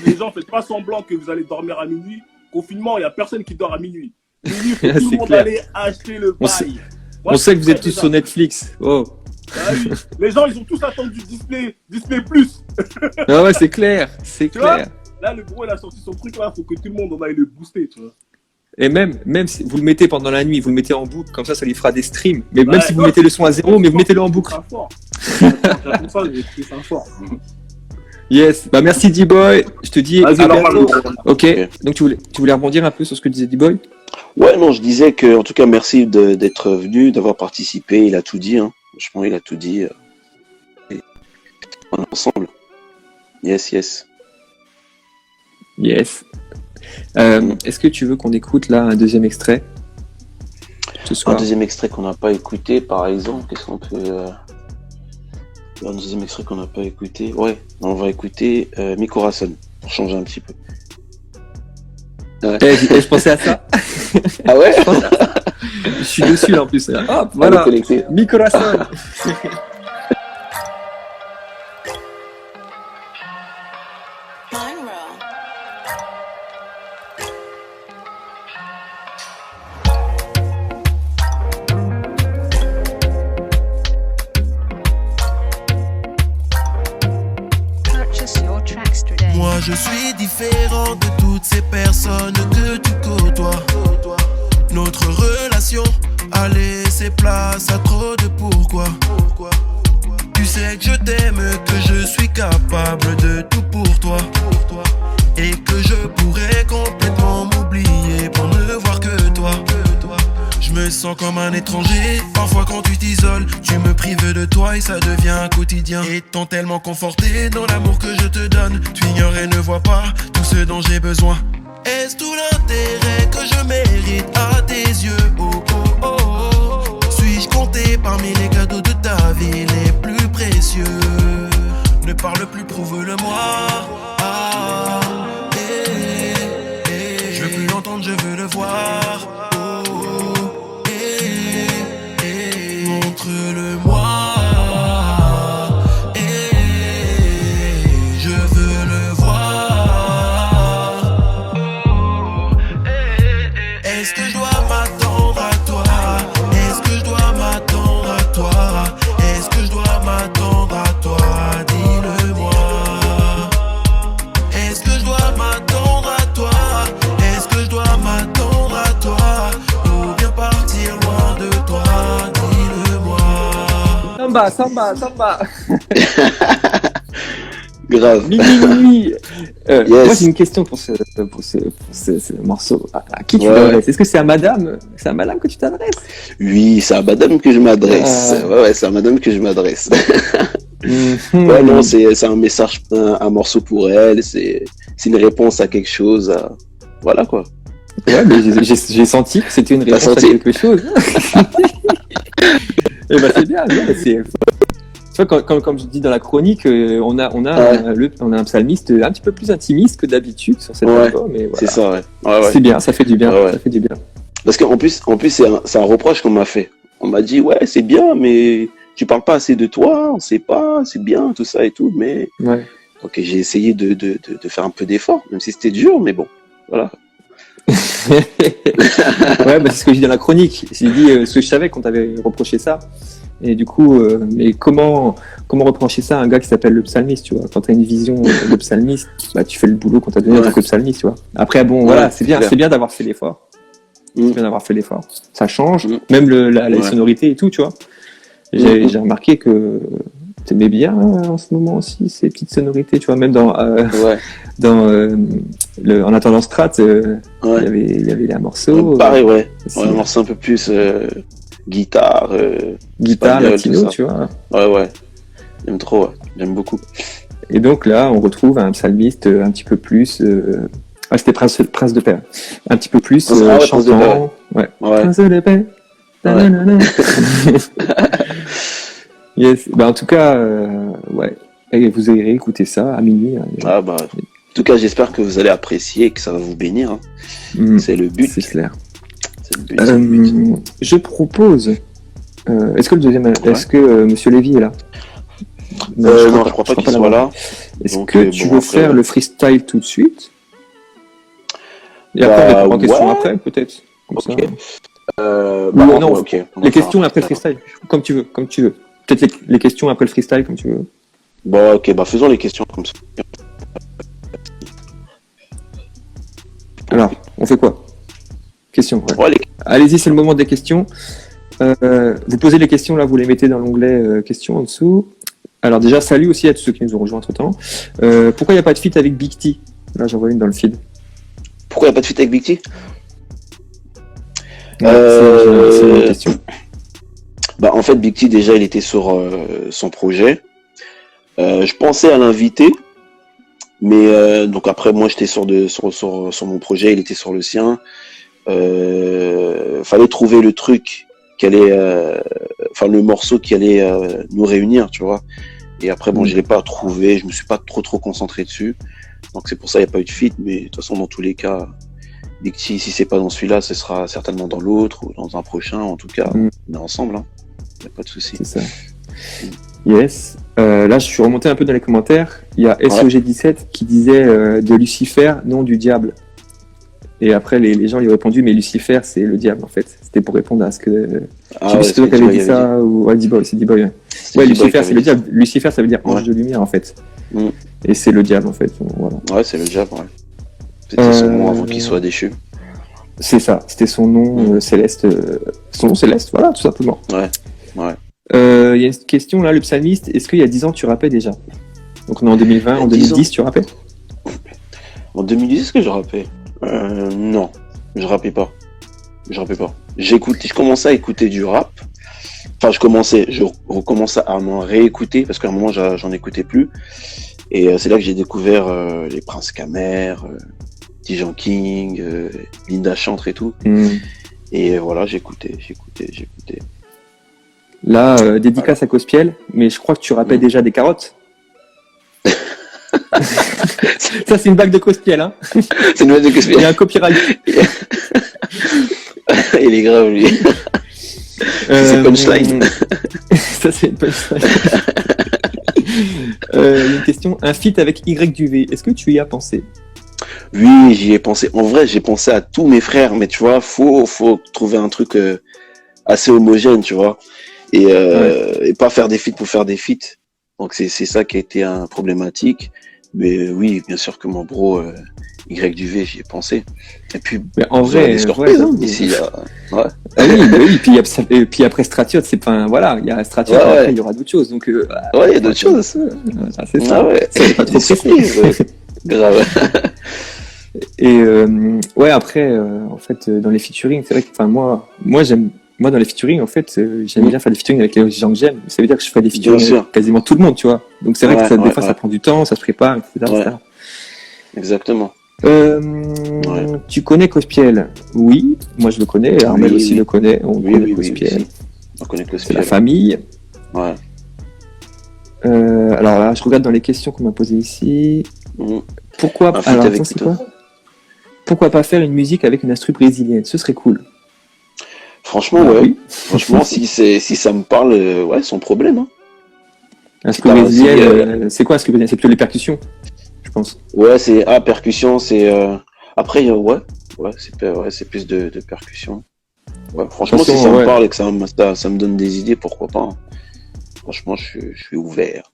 Les gens, faites pas semblant que vous allez dormir à minuit. Confinement, il n'y a personne qui dort à minuit. Minuit, il faut tout le monde aller acheter le bail. On sait que vous êtes tous sur Netflix. Oh. Ah oui. Les gens, ils ont tous attendu Disney Plus. Ah ouais, c'est clair. C'est clair. Là, le gros, il a sorti son truc là. Il faut que tout le monde en aille le booster, tu vois. Et même si vous le mettez pendant la nuit, vous le mettez en boucle, comme ça lui fera des streams. Mais même si vous mettez le son à 0, mais vous mettez-le en boucle. Yes, merci D-Boy. Je te dis à bientôt. Ok. Donc tu voulais rebondir un peu sur ce que disait D-Boy? Ouais, non, je disais que, en tout cas, merci d'être venu, d'avoir participé. Il a tout dit, hein. Franchement, il a tout dit. On est ensemble. Yes. Est-ce que tu veux qu'on écoute là un deuxième extrait ce soir? Un deuxième extrait qu'on n'a pas écouté, par exemple. Qu'est-ce qu'on peut... Un deuxième extrait qu'on n'a pas écouté. Ouais, on va écouter Mi Corazón, pour changer un petit peu. Ouais. Je pensais à ça. Ah ouais? Je suis dessus là en plus. Hop, voilà. Mi Corazón. Moi je suis différent de toutes ces personnes que tu côtoies. Notre relation a laissé place à trop de pourquoi. Tu sais que je t'aime, que je suis capable de tout pour toi. Et que je pourrais complètement m'oublier pour ne voir que toi. Je me sens comme un étranger. Parfois quand tu t'isoles, tu me prives de toi et ça devient un quotidien. Étant tellement conforté dans l'amour que je te donne, tu ignores et ne vois pas tout ce dont j'ai besoin. Est-ce tout l'intérêt que je mérite à tes yeux? Suis-je compté parmi les cadeaux de ta vie les plus précieux? Ne parle plus, prouve-le-moi. Je veux plus l'entendre, je veux le voir. Montre-le-moi. Je veux le voir. Est-ce que je dois m'attendre à toi? Est-ce que je dois m'attendre à toi? Est-ce que je dois m'attendre à toi? Dis-le-moi. Est-ce que je dois m'attendre à toi? Est-ce que je dois m'attendre à toi? Ou bien partir loin de toi? Dis-le-moi. Samba. Grave. Minuit. Yes. Moi j'ai une question pour ce morceau. À qui tu t'adresses? Est-ce que c'est à madame? C'est à madame que tu t'adresses? Oui, c'est à madame que je m'adresse. Ouais, c'est à madame que je m'adresse. Ouais, non, c'est un message, un morceau pour elle. C'est une réponse à quelque chose. Voilà quoi. Ouais, mais j'ai senti que c'était une réponse à quelque chose. Et c'est bien. Tu vois, comme je dis dans la chronique, on a un psalmiste un petit peu plus intimiste que d'habitude sur cet album. Mais voilà. C'est ça, ouais. C'est bien, ça fait du bien. Ouais. Ça fait du bien. Parce qu'en plus, c'est un reproche qu'on m'a fait. On m'a dit, ouais, c'est bien, mais tu parles pas assez de toi, on sait pas, c'est bien, tout ça et tout, mais. Ouais. Ok, j'ai essayé de faire un peu d'effort, même si c'était dur, mais bon, voilà. Ouais, c'est ce que j'ai dit dans la chronique. J'ai dit ce que je savais qu'on t'avait reproché ça. Et du coup, mais comment reprocher ça à un gars qui s'appelle le psalmiste, tu vois? Quand t'as une vision de psalmiste, tu fais le boulot qu'on t'a donné en tant que psalmiste, tu vois. Après, voilà, c'est bien d'avoir fait l'effort. C'est bien d'avoir fait l'effort. Ça change, même la sonorité et tout, tu vois. J'ai remarqué que t'aimais bien en ce moment aussi ces petites sonorités, tu vois, même dans en attendant Strat, il y avait un morceau. Pareil, un morceau un peu plus guitare latino, tu vois. Ouais. J'aime trop, j'aime beaucoup. Et donc là, on retrouve un psalmiste un petit peu plus. C'était Prince de Paix. Un petit peu plus chantant. Prince de Paix. Yes. En tout cas, Et vous allez réécouter ça à minuit. En tout cas, j'espère que vous allez apprécier et que ça va vous bénir. C'est le but. C'est clair. C'est le but. Je propose. Est-ce que Monsieur Lévy est là? Non, je crois pas qu'il soit là. Est-ce que tu veux faire le freestyle tout de suite? Et après, on répond aux questions après, peut-être. Ok. Non, ok. Les questions après le freestyle, comme tu veux. Peut-être les questions après le freestyle, comme tu veux. Bon, ok, faisons les questions comme ça. Alors, on fait quoi? Questions. Ouais. Ouais, Allez-y, c'est le moment des questions. Vous posez les questions là, vous les mettez dans l'onglet questions en dessous. Alors déjà, salut aussi à tous ceux qui nous ont rejoints entre-temps. Pourquoi il n'y a pas de feat avec Big T? Là, j'en vois une dans le feed. Pourquoi il n'y a pas de feat avec Big T? C'est une question. En fait, Big T, déjà, il était sur son projet. Je pensais à l'inviter, mais donc après, moi, j'étais sur mon projet, il était sur le sien. Fallait trouver le truc qui allait, le morceau qui allait nous réunir, tu vois. Et après, je l'ai pas trouvé, je me suis pas trop concentré dessus. Donc c'est pour ça qu'il n'y a pas eu de feat, mais de toute façon, dans tous les cas, Big T, si c'est pas dans celui-là, ce sera certainement dans l'autre ou dans un prochain. En tout cas, on est ensemble, hein. Il n'y a pas de souci. C'est ça. Yes. Là, je suis remonté un peu dans les commentaires. Il y a SOG17 qui disait de Lucifer, non du diable. Et après, les gens lui ont répondu, mais Lucifer, c'est le diable, en fait. C'était pour répondre à ce que... je sais pas si c'est toi qui avais dit ça, ou... Ouais, D-Boy, c'est D-Boy. Ouais, Lucifer, c'est le diable. Lucifer, ça veut dire ange de lumière, en fait. Et c'est le diable, en fait. Voilà. Ouais, c'est le diable, ouais. C'était son nom avant qu'il soit déchu. C'est ça, c'était son nom céleste. Son nom céleste, voilà, tout simplement. Ouais. Il y a une question, là, le psalmiste, est-ce qu'il y a 10 ans, tu rappais déjà? Donc on est en 2020, en 2010, tu rappais? En 2010, est-ce que je rappais? Non, je rappais pas. Je commençais à écouter du rap. Enfin, je recommençais à m'en réécouter parce qu'à un moment, j'en écoutais plus. Et c'est là que j'ai découvert les Prince Kamer, Dijon King, Linda Chantre et tout. Et voilà, j'écoutais. Là, dédicace à Cospiel, mais je crois que tu rappais déjà des carottes. Ça, c'est une blague de Cospiel, hein. C'est une blague de Cospiel. Il y a un copyright. Il est grave, lui. C'est punchline. Ça, c'est une punchline. Une question. Un feat avec Y du V. Est-ce que tu y as pensé? Oui, j'y ai pensé. En vrai, j'ai pensé à tous mes frères, mais tu vois, faut trouver un truc assez homogène, tu vois, et pas faire des feats pour faire des feats. Donc c'est ça qui a été un problématique. Mais oui, bien sûr que mon bro Y du V, j'y ai pensé. Et puis en vrai, d'ici ouais. Ah oui, puis après Stratiot, c'est pas voilà, il y a Stratiot, après il y aura d'autres choses. Donc il y a d'autres choses. C'est ça. C'est pas trop surprise. Grave. Et après, en fait, dans les featuring, c'est vrai que, moi dans les featuring, en fait, j'aime bien faire des featuring avec les gens que j'aime. Ça veut dire que je fais des featuring avec quasiment tout le monde, tu vois. Donc c'est vrai que des fois, ça prend du temps, ça se prépare, etc. Exactement. Tu connais Cospiel? Oui, moi je le connais. Armel aussi le connaît. On connaît Cospiel. On connaît Cospiel. C'est la famille. Ouais. Alors là, je regarde dans les questions qu'on m'a posées ici. Pourquoi pas faire une musique avec une instru brésilienne? Ce serait cool. Franchement, oui. Franchement, si ça me parle, sans problème. Hein. Instru brésilienne, c'est quoi instru brésilienne? C'est plutôt les percussions, je pense. Ouais, c'est percussion, c'est après c'est plus de percussion. Ouais, franchement, si ça me parle et que ça me donne des idées, pourquoi pas. Hein. Franchement, je suis ouvert.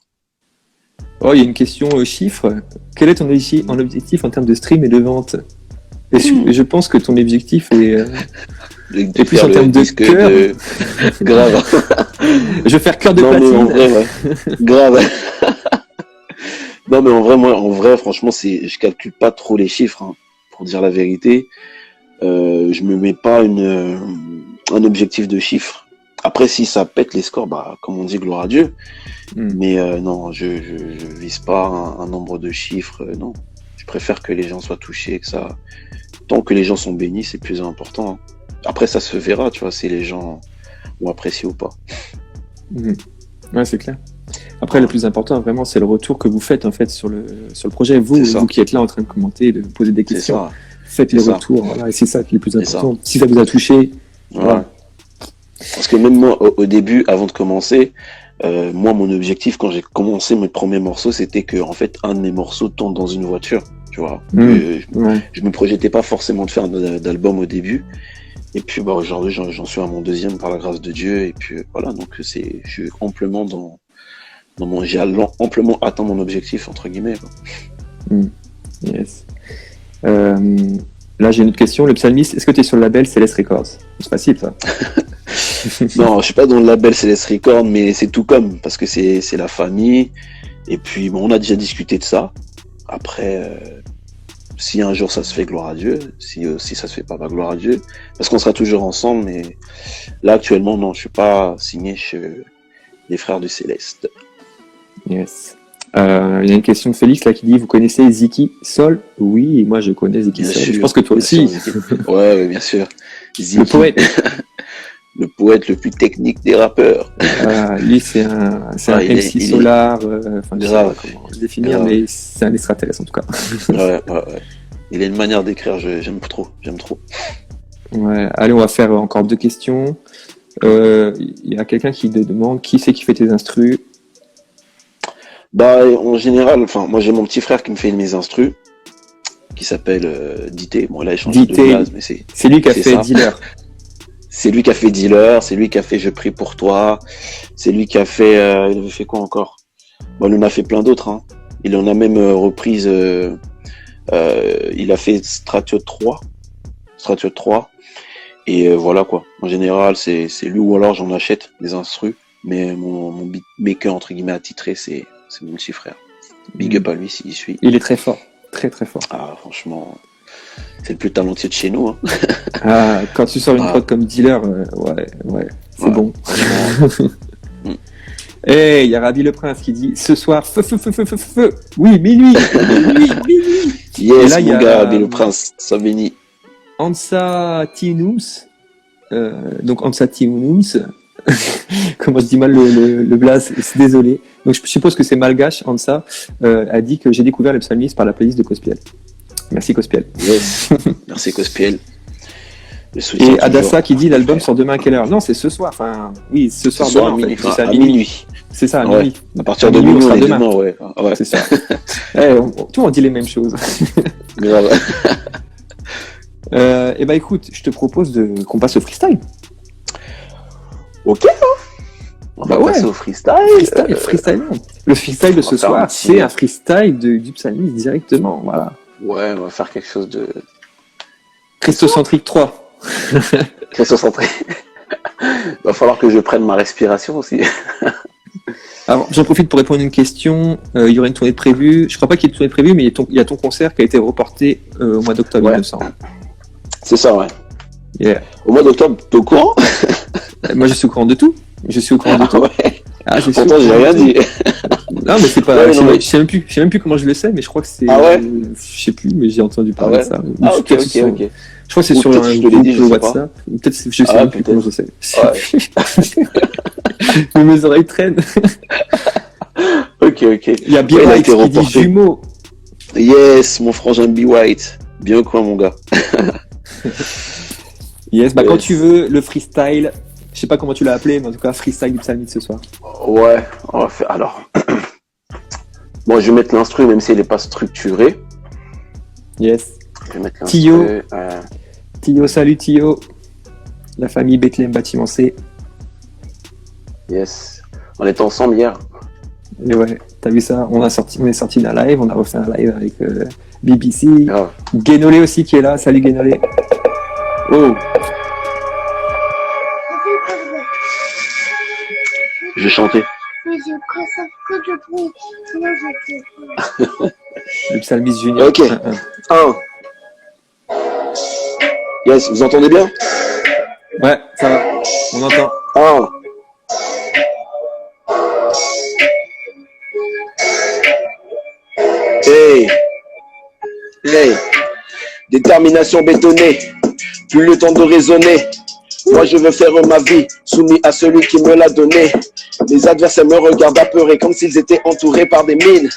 Oh, il y a une question chiffre. Quel est ton objectif en termes de stream et de vente? Je pense que ton objectif est plus en termes de cœur. Grave. Je vais faire cœur de platine. Mais en vrai, grave. Non, mais en vrai, franchement, je calcule pas trop les chiffres, hein, pour dire la vérité. Je me mets pas un objectif de chiffre. Après, si ça pète les scores, comme on dit, gloire à Dieu. Mais non, je vise pas un nombre de chiffres, non. Je préfère que les gens soient touchés, que ça... Tant que les gens sont bénis, c'est plus important. Hein. Après, ça se verra, tu vois, si les gens ont apprécié ou pas. Ouais, c'est clair. Après, le plus important, vraiment, c'est le retour que vous faites, en fait, sur le projet. Vous qui êtes là en train de commenter, de poser des questions. faites les retours, voilà, et c'est ça qui est le plus important. Si ça vous a touché, voilà. Parce que même moi, au début, avant de commencer, moi, mon objectif, quand j'ai commencé mes premiers morceaux, c'était que, en fait, un de mes morceaux tombe dans une voiture, tu vois. Je me projetais pas forcément de faire d'album au début. Et puis, bah, aujourd'hui, j'en suis à mon deuxième par la grâce de Dieu. Et puis, voilà, donc, je suis amplement j'ai amplement atteint mon objectif, entre guillemets, quoi. Yes. Là, j'ai une autre question. Le psalmiste, est-ce que tu es sur le label Céleste Records? C'est facile, ça. Non, je suis pas dans le label Céleste Records, mais c'est tout comme, parce que c'est la famille. Et puis, bon, on a déjà discuté de ça. Après, si un jour ça se fait, gloire à Dieu. Si ça se fait pas, gloire à Dieu. Parce qu'on sera toujours ensemble, mais là, actuellement, non, je suis pas signé chez les Frères du Céleste. Yes. Il y a une question de Félix là qui dit: vous connaissez Ziki Sol? Oui, moi je connais Ziki Sol. Je pense que toi aussi. Ouais, bien sûr. Ziki. Le poète. Le poète le plus technique des rappeurs. Lui, c'est un MC Solar. Grave. Comment le définir, mais c'est un extraterrestre en tout cas. Ouais. Il a une manière d'écrire, j'aime trop. Ouais. Allez, on va faire encore 2 questions. Il y a quelqu'un qui te demande qui c'est qui fait tes instrus. Bah, en général, moi j'ai mon petit frère qui me fait mes instrus, qui s'appelle Dité. Bon, là il change de base, mais c'est lui qui a fait Dealer. C'est lui qui a fait Dealer, c'est lui qui a fait Je prie pour toi, c'est lui qui a fait, il avait fait quoi encore? Bon, il en a fait plein d'autres, hein. Il en a même reprise, il a fait Stratio 3, et voilà quoi. En général, c'est lui, ou alors j'en achète des instrus, mais mon beatmaker entre guillemets attitré, c'est mon petit frère. Big up à lui s'il suit. Il est très fort, très très fort. Ah, franchement, c'est le plus talentueux de chez nous, hein. Ah, quand tu sors une prod comme Dealer, ouais, c'est bon. Et il y a Rabi le Prince qui dit: ce soir, feu. Oui, minuit. Yes, là, mon gars, Rabi le Prince, ça bénit. Ansa Tinums. Donc Ansa Tinums. Comment je dis mal le blaze, c'est désolé. Donc je suppose que c'est malgache. Ansa a dit que j'ai découvert le psalmiste par la playlist de Cospiel. Merci Cospiel. Yes. Merci Cospiel. Et Adassa qui dit: l'album sort demain à quelle heure? Non, c'est ce soir. Enfin, oui, ce soir demain. En fait. C'est à minuit. C'est ça, à minuit. À partir de minuit, on est demain, ouais. C'est ça. Tout on dit les mêmes choses. Grave. Et bah écoute, je te propose qu'on passe au freestyle. Ok. On va passer au freestyle. Freestyle. Le freestyle de ce soir, c'est un freestyle du psalmiste directement. Voilà. Ouais, on va faire quelque chose de Christocentrique 3. Christocentrique. Il va falloir que je prenne ma respiration aussi. Alors, j'en profite pour répondre à une question. Il y aurait une tournée de prévue. Je crois pas qu'il y ait une tournée de prévue, mais il y a ton concert qui a été reporté au mois d'octobre, il me semble. C'est ça, ouais. Yeah. Au mois d'octobre, t'es au courant? Moi, je suis au courant de tout. Ouais. Ah, pourtant, j'ai rien dit. Non, mais c'est pas. Je sais même plus comment je le sais, mais je crois que c'est. Ah ouais? Je sais plus, mais j'ai entendu parler de ça. Ah, ok. Je crois que c'est sur un groupe WhatsApp. Peut-être, je sais même plus comment je sais. Mais mes oreilles traînent. Ok. Il y a Be White qui dit jumeau. Yes, mon frangin Be White. Bien quoi, mon gars. Yes, quand tu veux, le freestyle. Je sais pas comment tu l'as appelé, mais en tout cas, freestyle du psalmiste ce soir. Ouais, on va faire. Alors. Bon, je vais mettre l'instru, même si elle n'est pas structurée. Yes. Je vais mettre l'instru. Tio, salut Tio. La famille Bethléem Bâtiment C. Yes. On était ensemble hier. Et ouais, t'as vu ça? On est sorti d'un live, on a refait un live avec BBC. Oh. Guénolé aussi qui est là. Salut Guénolé. Oh. Je vais chanter. Le psalmiste junior. Ok. 1. Yes, vous entendez bien? Ouais, ça va. On entend. 1. Hey. Détermination bétonnée. Plus le temps de raisonner. Moi je veux faire ma vie, soumis à celui qui me l'a donné. Les adversaires me regardent apeurés, comme s'ils étaient entourés par des mines.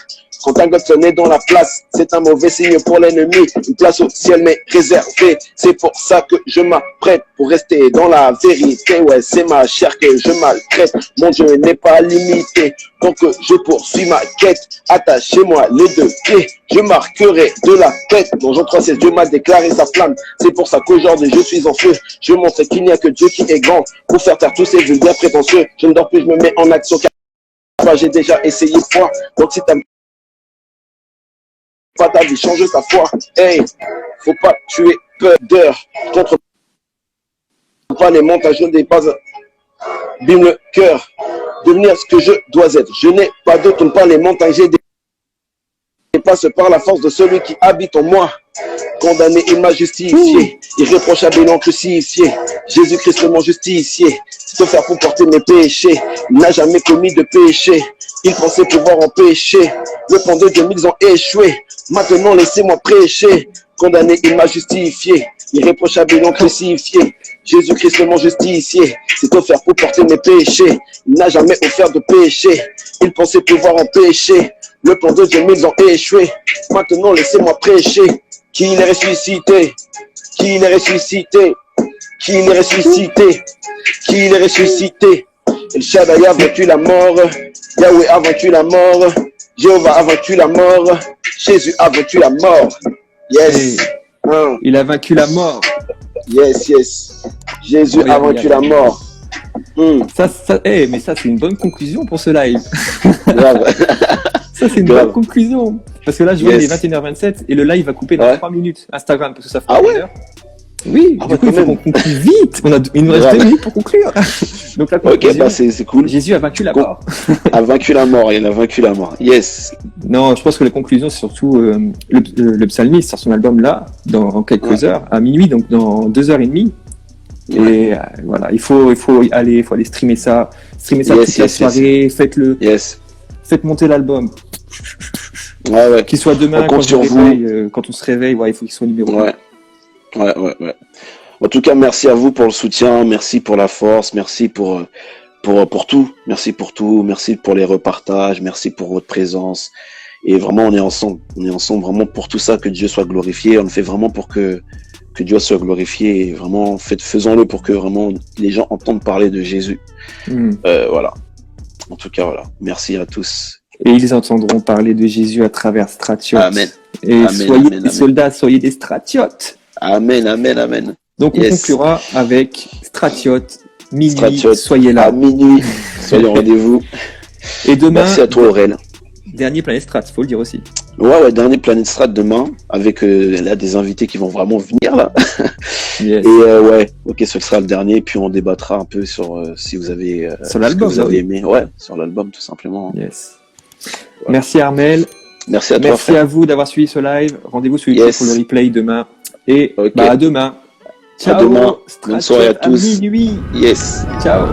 Quand un gosse naît dans la place, c'est un mauvais signe pour l'ennemi. Une place au ciel m'est réservée. C'est pour ça que je m'apprête pour rester dans la vérité. Ouais, c'est ma chair que je maltraite. Mon Dieu n'est pas limité. Donc je poursuis ma quête. Attachez-moi les deux pieds. Je marquerai de la tête. Dans Jean 3,16, Dieu m'a déclaré sa flamme. C'est pour ça qu'aujourd'hui je suis en feu. Je montre qu'il n'y a que Dieu qui est grand. Pour faire taire tous ces vulgaires prétentieux. Je ne dors plus, je me mets en action. Car j'ai déjà essayé fois. Donc si t'aimes pas ta vie, change ta foi. Hey, faut pas tuer peur. Contre pas les montagnes, je dépasse. Bim le cœur. Devenir ce que je dois être. Je n'ai pas de tourne pas les montagnes, j'ai dépasse par la force de celui qui habite en moi. Condamné, il m'a justifié. Irréprochable et non crucifié. Jésus-Christ, mon justicier. C'est offert pour porter mes péchés. Il n'a jamais commis de péché. Il pensait pouvoir empêcher. Le plan de Dieu, ils ont échoué. Maintenant, laissez-moi prêcher. Condamné, il m'a justifié. Irréprochable et non crucifié. Jésus-Christ, mon justicier. C'est offert pour porter mes péchés. Il n'a jamais offert de péché. Il pensait pouvoir empêcher. Le plan de Dieu, ils ont échoué. Maintenant, laissez-moi prêcher. Qu'il est ressuscité. Qu'il est ressuscité. Qu'il est ressuscité. Qu'il est ressuscité. El Shaddai a vaincu la mort. Yahweh a vaincu la mort. Jéhovah a vaincu la mort. Jésus a vaincu la mort. Yes. Il a vaincu la mort. Yes, yes. Jésus a vaincu la mort. Mais ça, c'est une bonne conclusion pour ce live. Ça, c'est une bonne conclusion. Parce que là, je vois, il est 21h27 et le live va couper dans 3 minutes. Instagram, parce que ça fait 1 heure. Oui, du coup, il faut qu'on conclue vite. Il nous reste 2 minutes pour conclure. Donc, la conclusion, c'est cool. Jésus a vaincu la mort. A vaincu la mort, il a vaincu la mort. Yes. Non, je pense que la conclusion, c'est surtout le psalmiste sur son album là, dans quelques heures, à minuit, donc dans 2h30. Et voilà, il faut aller streamer ça toute la soirée. Faites monter l'album. Ouais. Qu'il soit demain quand on se réveille, il faut qu'il soit numéro 1. Ouais. En tout cas, merci à vous pour le soutien, merci pour la force, merci pour tout. Merci pour tout, merci pour les repartages, merci pour votre présence. Et vraiment, on est ensemble vraiment pour tout ça, que Dieu soit glorifié. On le fait vraiment pour que Dieu soit glorifié. Et vraiment, faisons-le pour que vraiment les gens entendent parler de Jésus. Voilà. En tout cas, voilà. Merci à tous. Et ils entendront parler de Jésus à travers Stratiote. Amen. Et soyez des soldats, soyez des Stratiotes. Amen. Donc on conclura avec Stratiote, minuit, soyez là. À minuit, soyez au rendez-vous. Et demain, merci à toi Aurel. Dernier Planète Strat, faut le dire aussi. Ouais, dernier Planète Strat demain, avec là des invités qui vont vraiment venir là. Yes. Et ce sera le dernier, puis on débattra un peu sur si vous avez sur l'album, vous avez aimé. Ouais, sur l'album tout simplement. Yes. Voilà. Merci Armel. Merci à toi. Merci à vous d'avoir suivi ce live. Rendez-vous sur YouTube pour le replay demain. Et à demain. Ciao. À demain. Bonne soirée à tous. À minuit. Yes. Ciao.